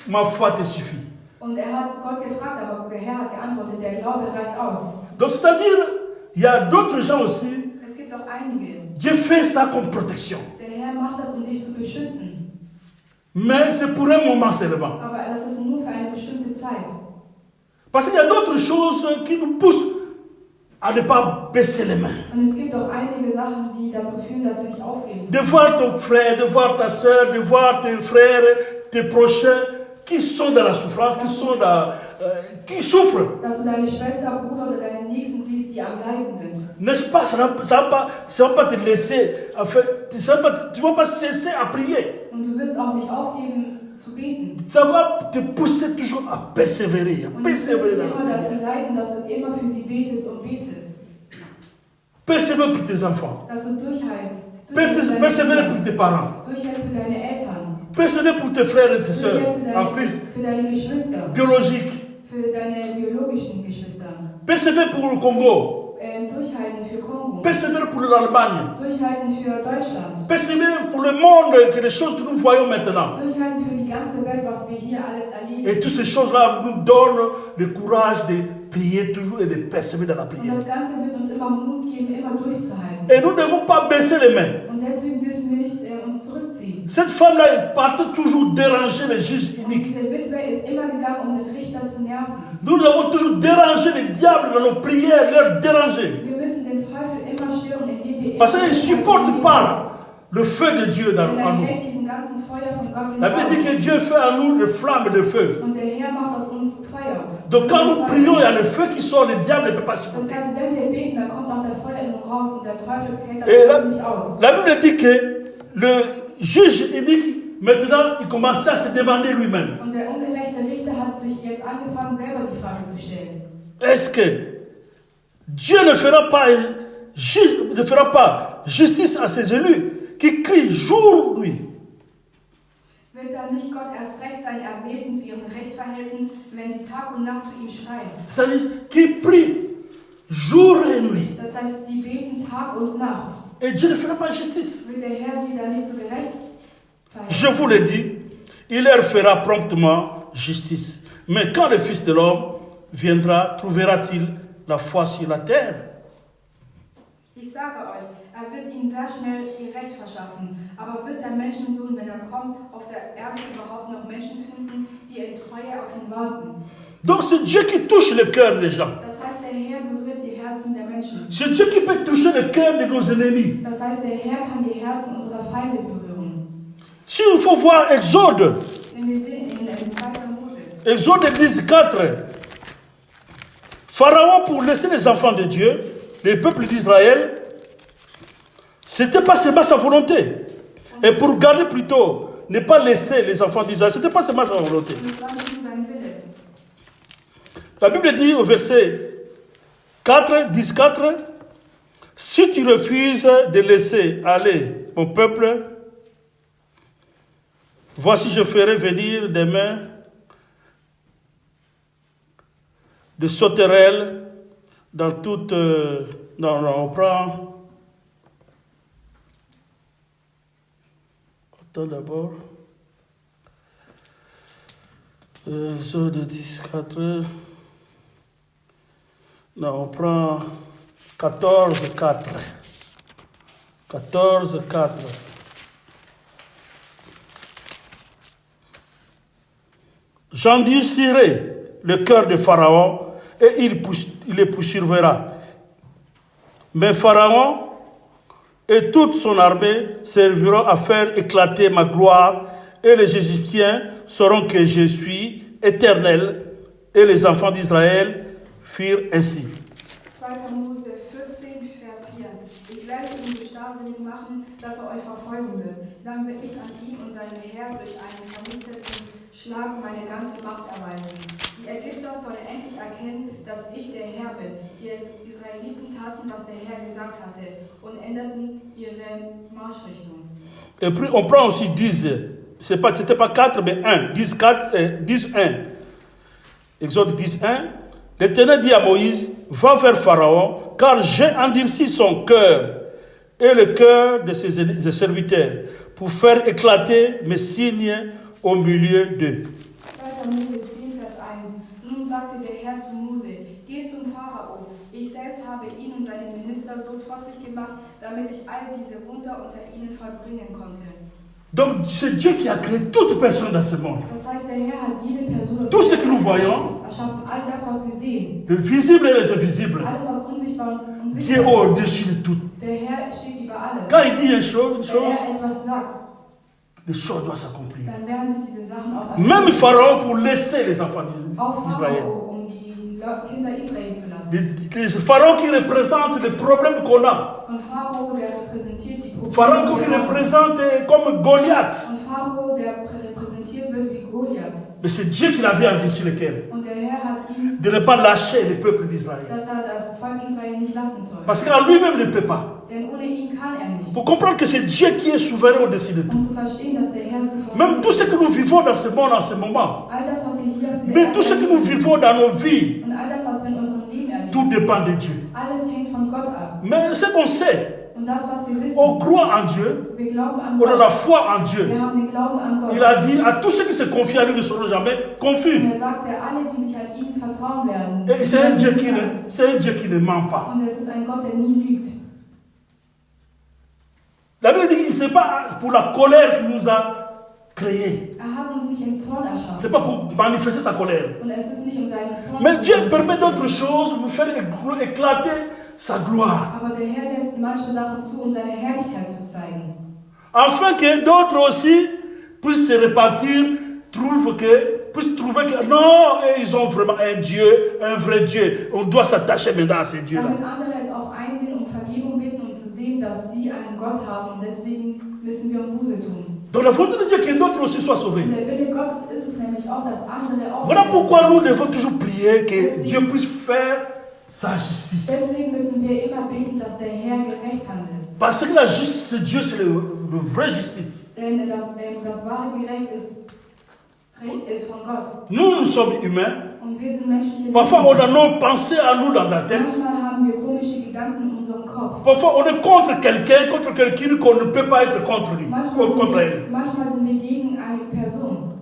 ma foi te suffit. Und er hat Gott gefragt, aber der Herr hat geantwortet, der Glaube reicht aus. Donc, c'est-à-dire, il y a d'autres gens aussi, Es gibt auch einige. Dieu fait ça comme protection. Der Herr macht das, um dich zu beschützen. Mais c'est pour un moment seulement. Aber das ist nur für eine bestimmte Zeit. Parce qu'il y a d'autres choses qui nous poussent à ne pas baisser les mains. Und es gibt auch einige Sachen, die dazu führen, dass wir nicht aufgeben. De voir ton frère, de voir ta soeur, de voir tes frères, tes prochains qui sont dans la souffrance, qui souffrent. Dass du deine Schwester, Bruder oder deine Nächsten siehst, die am Leiden sind. N'est-ce pas? Ça va pas te laisser. En fait, tu ne vas pas cesser à prier. Und du wirst auch nicht aufgeben, zu beten. Ça va te pousser toujours à persévérer, à Und es wird persévérer dich dans immer la dazu prière. leiten, dass du immer für sie betest und betest. Persévérer pour tes enfants. Dass du durchhältst. Durchhältst für Persévérer deine pour tes parents. Kinder, durchhältst für deine Eltern. Persévérer pour tes frères et tes sœurs Durchhältst en Christ, für deine Geschwister. biologiques. Für deine biologischen Geschwister. Persévérer pour le Congo. Durchhalten für Kongo. Persévérer pour l'Allemagne. Durchhalten für Deutschland. Persévérer pour le monde, que les choses que nous voyons maintenant. Durchhalten für die ganze Welt, was wir hier alles erleben. Et toutes ces choses-là nous donnent le courage de prier toujours et de persévérer dans la Und prière. das Ganze wird uns immer Mut geben, immer durchzuhalten. Et nous ne devons pas baisser les mains. Und deswegen dürfen wir nicht uns zurückziehen. Cette femme-là, elle partait toujours déranger les juges Und uniques. diese Witwe ist immer gegangen, um den Richter zu nerven. Nous devons toujours déranger les diables dans nos prières, leur déranger. Wir müssen den Teufel immer stören, indem wir Parce qu'ils ne supportent pas le feu de Dieu Denn en er nous. hält diesen ganzen Feuer von Gott nicht La Bible dit aus. que Dieu fait en nous une flamme de feu. Und der Herr macht aus uns Feuer. Donc quand nous prions, il y a le feu qui sort, le diable ne peut pas Das supporter. heißt, wenn wir beten, dann kommt auch der Feuer in uns raus und der Teufel hält das Et Feuer nicht aus. la Bible dit que le juge unique, maintenant, il commençait à se demander lui-même. Und der ungerechte Richter hat sich jetzt angefangen, selber die Frage zu stellen. Est-ce que Dieu ne fera pas justice à ses élus qui crient jour et nuit? Wird dann nicht Gott erst recht seinen Erwählten zu ihrem Recht verhelfen, wenn sie Tag und Nacht zu ihm schreien? C'est-à-dire qui prient jour et nuit. Das heißt, die beten Tag und Nacht. Et Dieu ne fera pas justice. Will der Herr sie dann nicht so gerecht Je verhelfen? vous le dis, il leur fera promptement justice. Mais quand le Fils de l'homme viendra, trouvera-t-il la foi sur la terre? Ich sage euch, er wird ihnen sehr schnell ihr Recht verschaffen. Aber wird der Menschensohn, wenn er kommt, auf der Erde überhaupt noch Menschen finden, die in Treue auf ihn warten? Donc c'est Dieu qui touche le cœur des gens. Das heißt, der Herr berührt die Herzen der Menschen. C'est Dieu qui peut toucher le cœur de nos ennemis. Das heißt, der Herr kann die Herzen unserer Feinde berühren. Si il faut voir Exode, Wenn wir sehen in 2. Mose, Exode 10:4, Pharaon pour laisser les enfants de Dieu, les peuples d'Israël, c'était pas seulement sa volonté. Et pour garder plutôt, ne pas laisser les enfants d'Israël, c'était pas seulement sa volonté. und es war nicht nur sein Wille. La Bible dit au verset 10:4, si tu refuses de laisser aller mon peuple, voici je ferai venir des mains de sauterelles dans toute... on prend... Attends d'abord. Exode 10:4. Non, on prend 14:4. 14:4. J'endurcirai le cœur de Pharaon et il les poursuivra. Mais Pharaon et toute son armée serviront à faire éclater ma gloire et les Égyptiens sauront que je suis éternel. Et les enfants d'Israël firent ainsi. 2. Mose 14, Vers 4. Ich werde ihn so starrsinnig machen, dass euch verfolgen wird. Dann will ich an ihm und seinem Heer durch einen vernichteten Schlag meine ganze Macht erweisen. Die Ägypter sollen endlich erkennen, dass ich der Herr bin. Die Israeliten taten, was der Herr gesagt hatte und änderten ihre Marschrichtung. Et puis on prend aussi 10. C'était pas 4, mais 1. 10:1. Exode 10:1. L'Éternel dit à Moïse, va vers Pharaon, car j'ai endurci son cœur et le cœur de ses serviteurs, pour faire éclater mes signes au milieu d'eux. 2. Mose 10, Vers 1. Nun sagte der Herr zu Mose, geh zum Pharao. Ich selbst habe ihn und seine Minister so trotzig gemacht, damit ich all diese Wunder unter ihnen vollbringen konnte. Donc c'est Dieu qui a créé toute personne dans ce monde. Das heißt, der Herr hat jede Person Tout ce que nous voyons, erschaffen, all das, was wir sehen. le visible et les invisibles. Alles, was unsichtbar und Dieu est sichtbar ist. au-dessus de tout. Der Herr steht über alles. Quand il dit une Wenn chose, er etwas sagt, les choses doivent s'accomplir. dann werden sich diese Sachen auch Même Pharaon pour laisser les enfants Auch d'Israël. Pharao, um die Kinder Israel zu lassen. Les pharaons qui représentent les problèmes qu'on a. Und Pharao, der repräsentiert die Probleme. Pharaon die qui wir haben. représente comme Goliath. Und Pharao, der repräsentiert wird wie Goliath. Mais c'est Dieu qui l'avait endurci le cœur. Und der Herr hat ihn, De ne pas lâcher le peuple d'Israël. dass er das Volk Israel nicht lassen soll. Parce qu'en lui-même ne peut pas. Denn ohne ihn kann er nicht. Pour comprendre que c'est Dieu qui est souverain au-dessus de tout. Um zu verstehen, dass der Herr souverän Même tout ce que nous vivons dans ce monde en ce moment, all das, was wir hier auf dieser mais tout ce que Erde nous vivons dans nos vies, und all das, was wir in unserem Leben erleben, tout dépend de Dieu. alles hängt von Gott ab. Mais ce qu'on sait, Und das, was wir wissen, on croit en Dieu, wir glauben an on a la Gott. foi en Dieu. Wir haben den Glauben an Gott. Il a dit à tous ceux qui se confient à lui ne seront jamais Und confus. er sagt, alle, die sich an ihn vertrauen werden, Et c'est un Dieu qui ne ment pas. und es ist ein Gott, der nie lügt. La Bible dit que ce n'est pas pour la colère qu'il nous a créés. Hat uns nicht im Zorn Ce erschaffen. n'est pas pour manifester sa colère. Und es ist nicht seinen Zorn. Mais Dieu permet d'autres choses pour faire éclater sa gloire. Aber der Herr lässt manche Sachen zu, um seine Herrlichkeit zu zeigen. Afin que d'autres aussi puissent se repentir, puissent trouver que non, ils ont vraiment un Dieu, un vrai Dieu. On doit s'attacher maintenant à ce Dieu-là. Damit andere es auch einsehen, um Vergebung bitten und zu sehen, dass sie einen Gott haben. Und deswegen müssen wir Buße tun. Donc la volonté de Dieu que d'autres aussi soient sauvés. Und der Wille Gottes ist es nämlich auch, dass andere auch. Voilà pourquoi nous devons toujours prier que Dieu puisse faire sa justice. Deswegen müssen wir immer beten, dass der Herr gerecht handelt. Parce que la justice de Dieu, c'est le vrai justice. Denn das wahre Recht ist von Gott. Nous sommes humains. Und wir sind menschliche Parfois, on a nos pensées à nous dans la tête. Manchmal haben wir komische Gedanken in unserem Kopf. Parfois, on est contre quelqu'un qu'on ne peut pas être contre lui. Ou contre elle. Manchmal sind wir gegen eine Person.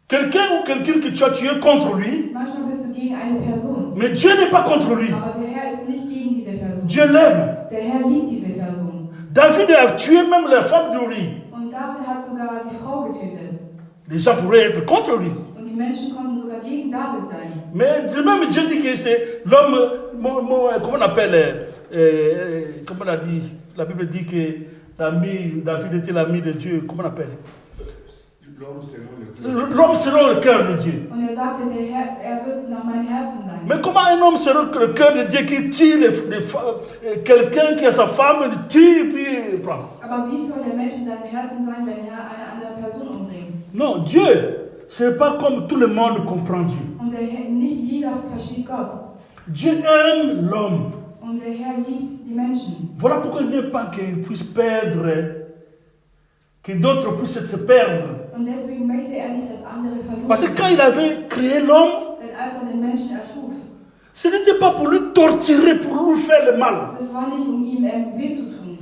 Quelqu'un que tu as tué contre lui, Manchmal bist du gegen eine Person. mais Dieu n'est pas contre lui. Aber der Herr ist nicht gegen diese Person. Dieu l'aime. Der Herr liebt diese Person. David a tué même la femme d'Uri. Und David hat sogar die Frau getötet. Les gens pourraient être contre lui. Und die Menschen konnten sogar gegen David sein. Mais de même, Dieu dit que c'est l'homme, comment on appelle, comment on a dit, la Bible dit que David était l'ami de Dieu, comment on appelle? L'homme selon le cœur de Dieu. Und er sagte, der Herr wird nach meinem Herzen sein. Mais comment un homme selon le cœur de Dieu qui tue quelqu'un qui a sa femme, il tue puis prend? Aber wie soll der Mensch in seinem Herzen sein, wenn er eine andere Person umbringt? Non, Dieu, ce n'est pas comme tout le monde comprend Dieu. Und nicht jeder versteht Gott. Dieu aime l'homme. Und der Herr liebt die Menschen. Voilà pourquoi il n'est pas qu'il puisse perdre, que d'autres puissent se perdre. Und deswegen möchte er nicht, dass andere verloren Parce que quand il avait créé l'homme, Denn als den Menschen erschuf, ce n'était pas pour lui torturer, pour lui faire le mal. das war nicht, ihm weh zu tun.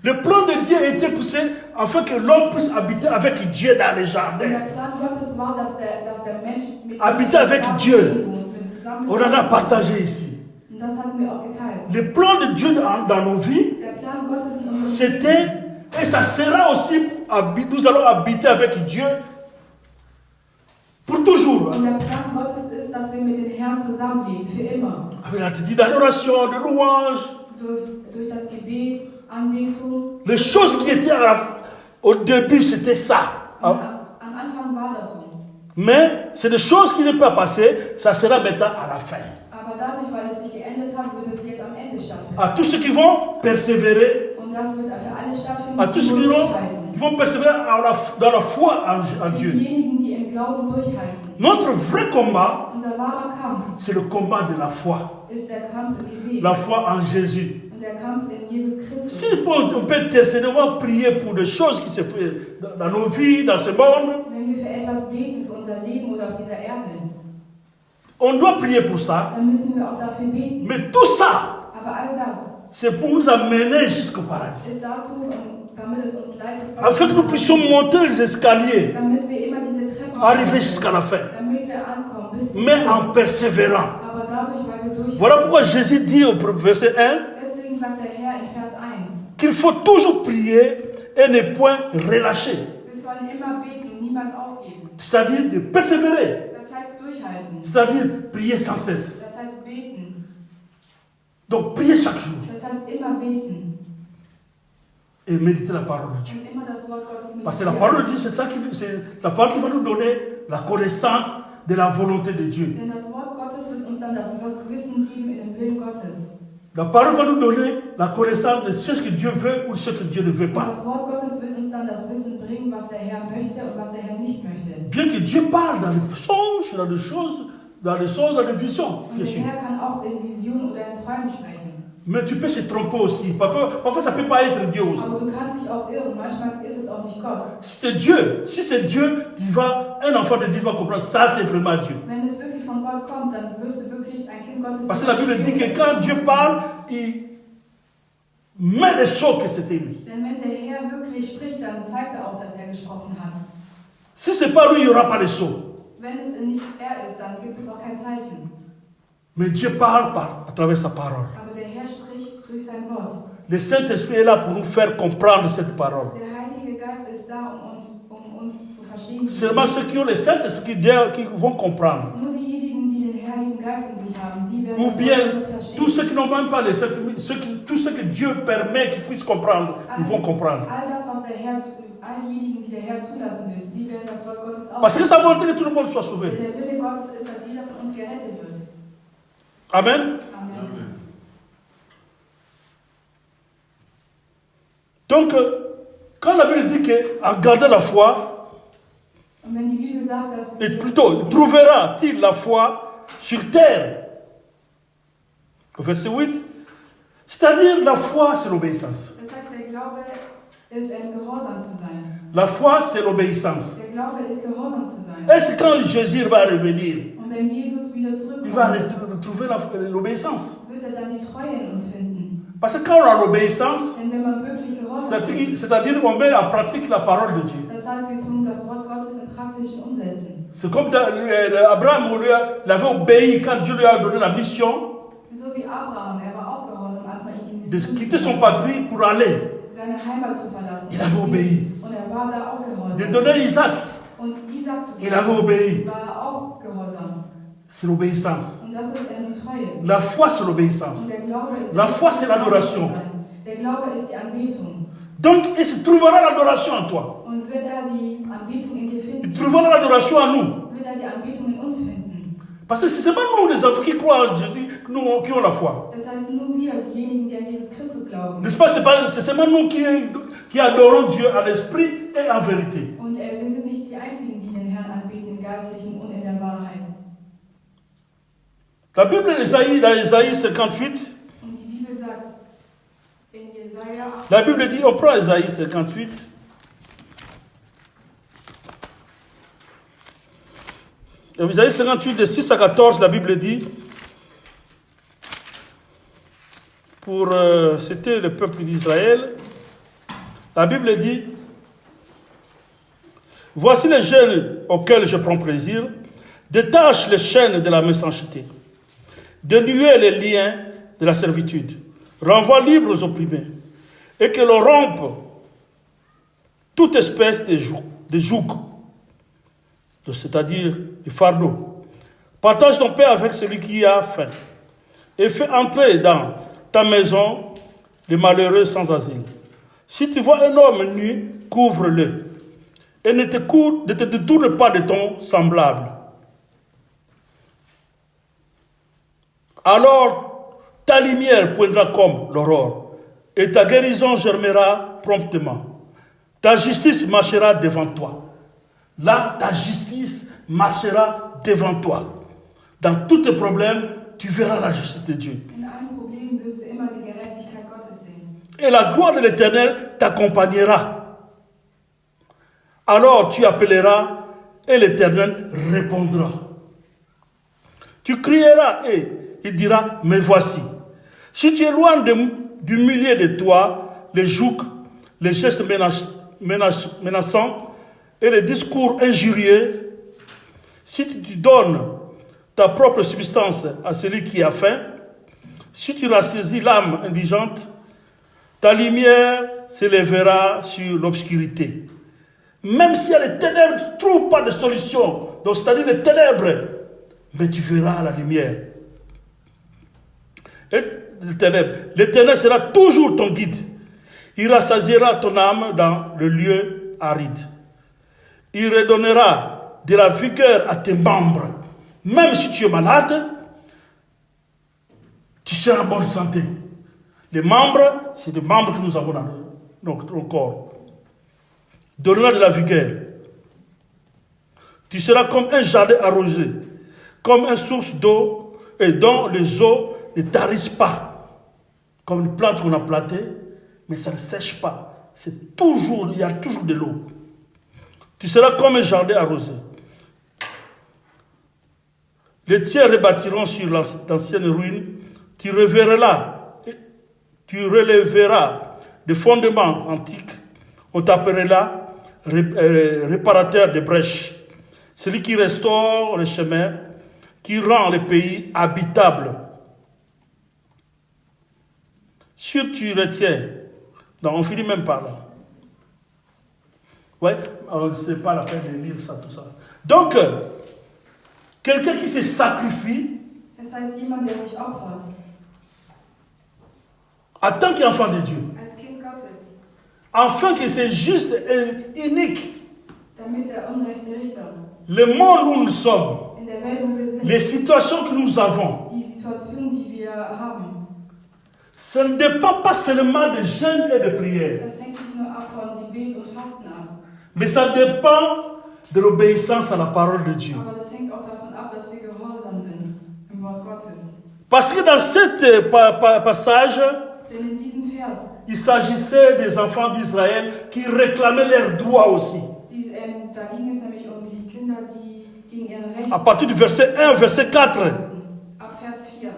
Le plan de Dieu était poussé afin que l'homme puisse habiter avec Dieu dans les Und jardins. der Plan Gottes war, dass der Mensch mit Habiter avec zusammen Dieu. zusammen On en a partagé ici. Und das hatten wir auch geteilt. Le plan de Dieu dans nos vies, Der Plan Gottes in unserem c'était, et ça sera aussi, nous allons habiter avec Dieu pour toujours. Und der Plan Gottes ist, dass wir mit dem Herrn zusammenleben, für immer. Avec l'attitude d'adoration, de louange, Durch das Gebet, Anbetung. les choses qui étaient au début, c'était ça. Am Anfang war das so. Mais c'est des choses qui ne peuvent pas passer, ça sera maintenant à la fin. Aber dadurch, weil es sich geändert hat, wird es jetzt am Ende stattfinden. À tous ceux qui vont persévérer, Und das wird für alle stattfinden, à tous ceux qui vont persévérer dans la foi en Dieu. Diejenigen, die im Glauben durchhalten. Notre vrai combat, Unser wahrer Kampf c'est le combat de la foi. ist der Kampf im Gebet. La foi en Jésus. Und der Kampf in Jesus Christus. Si on peut intercéder, on va prier pour des choses qui se font dans nos vies, dans ce monde, Wenn wir für etwas beten, für unser Leben oder auf dieser Erde, on doit prier pour ça. dann müssen wir auch dafür beten. Mais tout ça, Aber all das c'est pour nous amener jusqu'au paradis. ist dazu, damit es uns leitet, Afin que nous puissions monter les escaliers, damit wir immer diese Treppen arriver jusqu'à la fin. damit wir ankommen, bis zum Mais Ende. en persévérant. Aber dadurch, weil wir durchhalten. Voilà pourquoi Jésus dit au verset 1 Deswegen sagt der Herr in Vers 1, qu'il faut toujours prier et ne point relâcher. wir sollen immer beten und niemals aufgeben. C'est-à-dire de persévérer. Das heißt durchhalten. C'est-à-dire prier sans cesse. Das heißt beten. Donc prier chaque jour Das heißt immer beten. et méditer la parole de Dieu. Und immer das Wort Gottes Parce que la meditieren. parole de Dieu, c'est la parole qui va nous donner la connaissance de la volonté de Dieu. Denn das Wort Gottes wird uns dann das Wissen geben in dem Willen Gottes. La parole va nous donner la connaissance de ce que Dieu veut ou ce que Dieu ne veut Und pas. das Wort Gottes wird uns dann das Wissen bringen, was der Herr möchte und was der Herr nicht möchte. Bien que Dieu parle dans les songes, dans les choses, dans les songes, dans les visions, Und bien der sûr. Herr kann auch in Visionen oder in Träumen sprechen. Mais tu peux se tromper aussi. Parfois ça ne peut pas être Dieu aussi. Aber du kannst dich auch irren. Manchmal ist es auch nicht Gott. C'est Dieu. Si c'est Dieu, un enfant de Dieu va comprendre. Ça, c'est vraiment Dieu. Wenn es wirklich von Gott kommt, dann wirst du wirklich ein Kind Gottes. Parce que la Bible dit que quand Dieu parle, il met des sons que c'était lui. Denn wenn der Herr wirklich spricht, dann zeigt er auch, dass er gesprochen hat. Si ce n'est pas lui, il n'y aura pas de sons. Wenn es nicht er ist, dann gibt es auch kein Zeichen. Mais Dieu parle à travers sa parole. Aber der Herr spricht durch sein Wort. Le Saint-Esprit est là pour nous faire comprendre cette parole. Der Heilige Geist ist da, um uns zu verstehen. Seulement ceux qui ont le Saint-Esprit qui vont comprendre. Nur diejenigen, die den Heiligen Geist in sich haben, sie werden Ou das bien Wort Gottes verstehen. tous ceux qui n'ont même pas le Saint-Esprit, tout ce que Dieu permet qu'ils puissent comprendre, ils vont comprendre. All das, was der Herr, all diejenigen, die der Herr zulassen will, sie werden das Wort Gottes auch. Parce que sa volonté que tout le monde soit sauvé. Der Wille Gottes ist, dass jeder von uns gerettet wird. Amen. Amen. Donc, quand la Bible dit qu'à garder la foi, Und wenn die Bibel sagt, dass et plutôt, trouvera-t-il la foi sur terre? Au verset 8, c'est-à-dire la foi, c'est l'obéissance. das heißt, der Glaube ist gehorsam zu sein. La foi, c'est l'obéissance. Der Glaube ist gehorsam zu sein. Est-ce que quand Jésus va revenir, Und wenn Jesus wieder il va zurückkommt, retrouver l'obéissance? wird er dann die Treue in uns finden. Parce que quand on a l'obéissance, Denn wenn man wirklich gehorsam ist, c'est-à-dire qu'on met en pratique la parole de Dieu. das heißt, wir tun das Wort Gottes im Praktischen umsetzen. C'est comme Abraham, il avait obéi quand Dieu lui a donné la mission So wie Abraham, er war auch gehorsam, als man ihm die de Mission quitter son patrie pour aller. seine Heimat zu verlassen. Il avait obéi. Und er war da auch De gehorsam. donner Isaac, Und Isaac zu il avait obéi. war er auch gehorsam. C'est l'obéissance. Und das ist die Treue. La foi, c'est Und l'obéissance. der Glaube ist La foi, c'est l'adoration. Der Glaube ist die Anbetung. Donc, il se trouvera l'adoration en toi. Und wird er die Anbetung in dir Il finden? trouvera l'adoration en nous. Wird er die Anbetung in uns finden? Parce que c'est seulement nous, les enfants qui croient en Jésus, qui ont la foi. Das heißt, nur wir, diejenigen, die an Jesus Christus glauben. N'est-ce pas? C'est seulement nous qui adorons Dieu à l'esprit et en vérité. Und wir sind nicht die Einzigen, die den Herrn anbeten, im Geistlichen und in der Wahrheit. La Bible dans Ésaïe 58, Und die Bibel sagt, in Jesaja 8, la Bible dit, on prend Ésaïe 58. Dans Ésaïe 58, de 6 à 14, la Bible dit, c'était le peuple d'Israël, la Bible dit, voici les jeunes auxquels je prends plaisir, détache les chaînes de la méchanceté, dénuer les liens de la servitude, renvoie libres aux opprimés, et que l'on rompe toute espèce de joug, c'est-à-dire du fardeau. Partage ton pain avec celui qui a faim, et fais entrer dans ta maison les malheureux sans asile. Si tu vois un homme nu, couvre-le, et ne te détourne pas de ton semblable. Alors ta lumière poindra comme l'aurore, et ta guérison germera promptement. Ta justice marchera devant toi. Là, ta justice marchera devant toi. Dans tous tes problèmes, tu verras la justice de Dieu. in allen Problemen wirst du immer die Gerechtigkeit Gottes sehen. Et la gloire de l'Éternel t'accompagnera. Alors tu appelleras et l'Éternel répondra. Tu crieras et il dira, me voici. Si tu éloignes du milieu de toi les jougs, les gestes menaçants et les discours injurieux, si tu donnes ta propre substance à celui qui a faim, si tu rassaisis l'âme indigente, ta lumière s'élèvera sur l'obscurité. Même si les ténèbres ne trouvent pas de solution, donc c'est-à-dire les ténèbres, mais tu verras la lumière. Et l'Éternel sera toujours ton guide. Il rassasiera ton âme dans le lieu aride. Il redonnera de la vigueur à tes membres. Même si tu es malade, tu seras en bonne santé. Les membres, c'est des membres que nous avons dans notre corps. Donne-leur de la vigueur. Tu seras comme un jardin arrosé, comme une source d'eau, et dont les eaux ne tarissent pas. Comme une plante qu'on a plantée, mais ça ne sèche pas. C'est toujours, il y a toujours de l'eau. Tu seras comme un jardin arrosé. Les tiers rebâtiront sur l'ancienne ruine. Tu relèveras des fondements antiques. On t'appellera réparateur de brèches. Celui qui restaure les chemins, qui rend les pays habitables. Si tu retiens, non, on finit même par là. Ouais, c'est pas la peine de lire ça, tout ça. Donc, quelqu'un qui se sacrifie, Das heißt, jemand, der sich opfert, en tant qu'enfant de Dieu, als Kind Gottes, afin que c'est juste et unique. damit der unrechte Richter Le monde où nous sommes, in der Welt, wo wir sind, les situations que nous avons, die Situation, die wir haben, ça ne dépend pas seulement de jeûne et de prière, das hängt nicht nur ab von Gebet und Fasten ab, mais ça dépend de l'obéissance à la parole de Dieu. aber das hängt auch davon ab, dass wir gehorsam sind im Wort Gottes. Parce que dans ce passage, Denn in diesem Vers, il s'agissait des enfants d'Israël qui réclamaient leurs droits aussi. da ging es nämlich um die Kinder, die gegen ihren Recht À partir du verset 1, verset 4, ab Vers 4.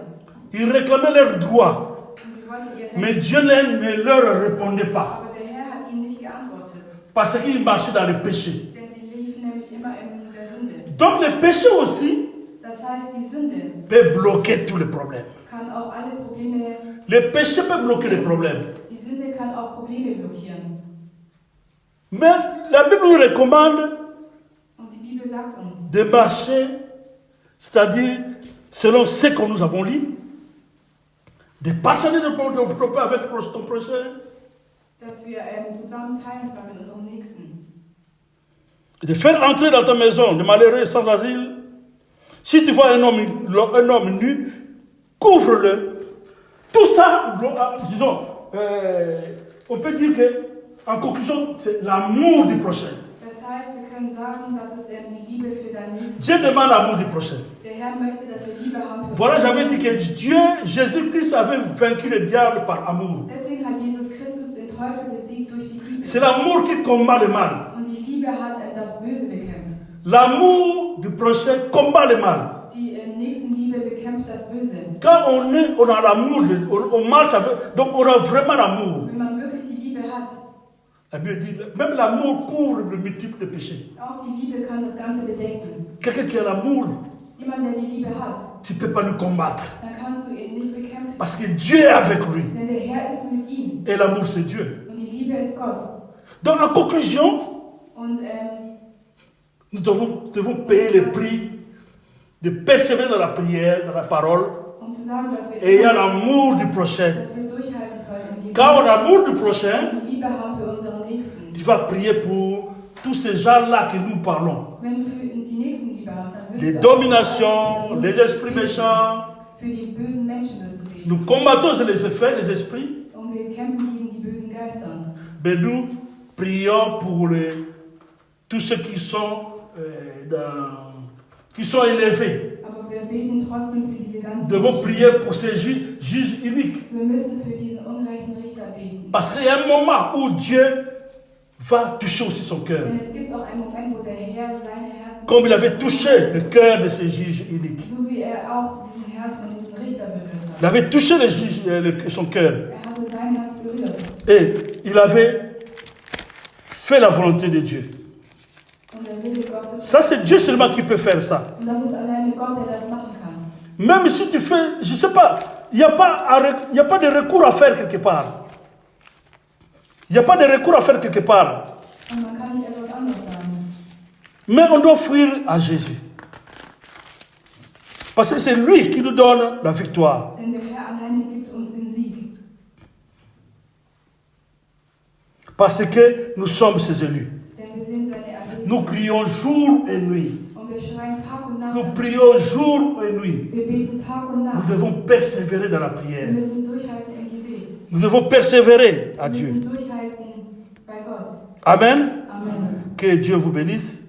ils réclamaient leurs droits, Und sie wollten ihr Recht, mais Dieu ne leur répondait pas, aber der Herr hat ihnen nicht geantwortet, parce qu'ils marchaient dans le péché. denn sie liefen nämlich immer in der Sünde. Donc le péché aussi Das heißt, die Sünde peut bloquer tous les problèmes. kann auch alle Probleme, Le péché peut bloquer les problèmes. die Sünde kann auch Probleme blockieren. Mais la Bible nous recommande Und die Bibel sagt uns, de marcher, c'est-à-dire selon ce que nous avons lu, de partager nos propos avec ton prochain, dass wir zusammen teilen sollen mit unserem Nächsten. de faire entrer dans ta maison des malheureux sans asile. Si tu vois un homme nu, couvre-le. Tout ça, disons, on peut dire que, en conclusion, c'est l'amour du prochain. Das heißt, wir können sagen, das ist die Liebe für deinen Nächsten. Dieu demande l'amour du prochain. Der Herr möchte, dass wir Liebe haben für Voilà, j'avais dit que Dieu, Jésus-Christ avait vaincu le diable par amour. Deswegen hat Jesus Christus den Teufel besiegt durch die Liebe. C'est l'amour qui combat le mal. Und die Liebe hat das Böse bekämpft. L'amour du prochain combat le mal. Die Nächstenliebe bekämpft das Böse. Quand on a l'amour, on marche avec, donc on a vraiment l'amour. Wenn man wirklich die Liebe hat, La Bible dit, même l'amour couvre de multiples péchés. auch die Liebe kann das Ganze bedenken. Quelqu'un qui a l'amour, Jemand, der die Liebe hat, tu ne peux pas le combattre. dann kannst du ihn nicht bekämpfen. Parce que Dieu est avec lui. Denn der Herr ist mit ihm. Et l'amour, c'est Dieu. Und die Liebe ist Gott. Donc, en conclusion, Und nous devons payer le prix de persévérer dans la prière, dans la parole, zu sagen, dass wir, et ayant l'amour du prochain. dass wir durchhalten sollen im Gebet. Quand on a l'amour du prochain, Die Liebe haben für unseren Nächsten. tu vas prier pour tous ces gens-là que nous parlons. Wenn du für die Nächstenliebe hast, dann wirst Les du dominations, les esprits méchants. für die bösen Menschen wirst du beten. Nous combattons les effets, les esprits, Und wir kämpfen gegen die bösen Geister. mais nous prions pour tous ceux qui sont, qui sont élevés. Aber wir beten trotzdem für diese ganzen Nous devons Menschen. prier pour ces juges uniques. Wir müssen für diesen unrechten Richter beten. Parce qu'il y a un moment où Dieu va toucher aussi son cœur. Denn es gibt auch einen Moment, wo der Herr seine Herzen, Comme il avait touché le cœur de ces juges uniques. so wie er auch diesen Herz von diesem Richter berührt Il hat. avait touché son cœur. Er hatte sein Herz berührt. Et il avait fait la volonté de Dieu. Und der Wille Gottes. Ça, c'est Dieu seulement qui peut faire ça. Und das ist alleine Gott, der das machen kann. Même si tu fais, je ne sais pas, il n'y a pas de recours à faire quelque part. Il n'y a pas de recours à faire quelque part. Und man kann nicht etwas anderes sagen. Mais on doit fuir à Jésus. Parce que c'est lui qui nous donne la victoire. Denn der Herr alleine gibt uns den Sieg. Parce que nous sommes ses élus. Denn wir sind seine Erwählten. Nous crions jour et nuit. Und wir schreien Tag und Nacht. Nous prions jour et nuit. Wir beten Tag und Nous Nacht. devons persévérer dans la Wir prière. müssen durchhalten im Gebet. Nous devons persévérer à Wir Dieu. müssen durchhalten bei Gott. Amen. Amen. Que Dieu vous bénisse.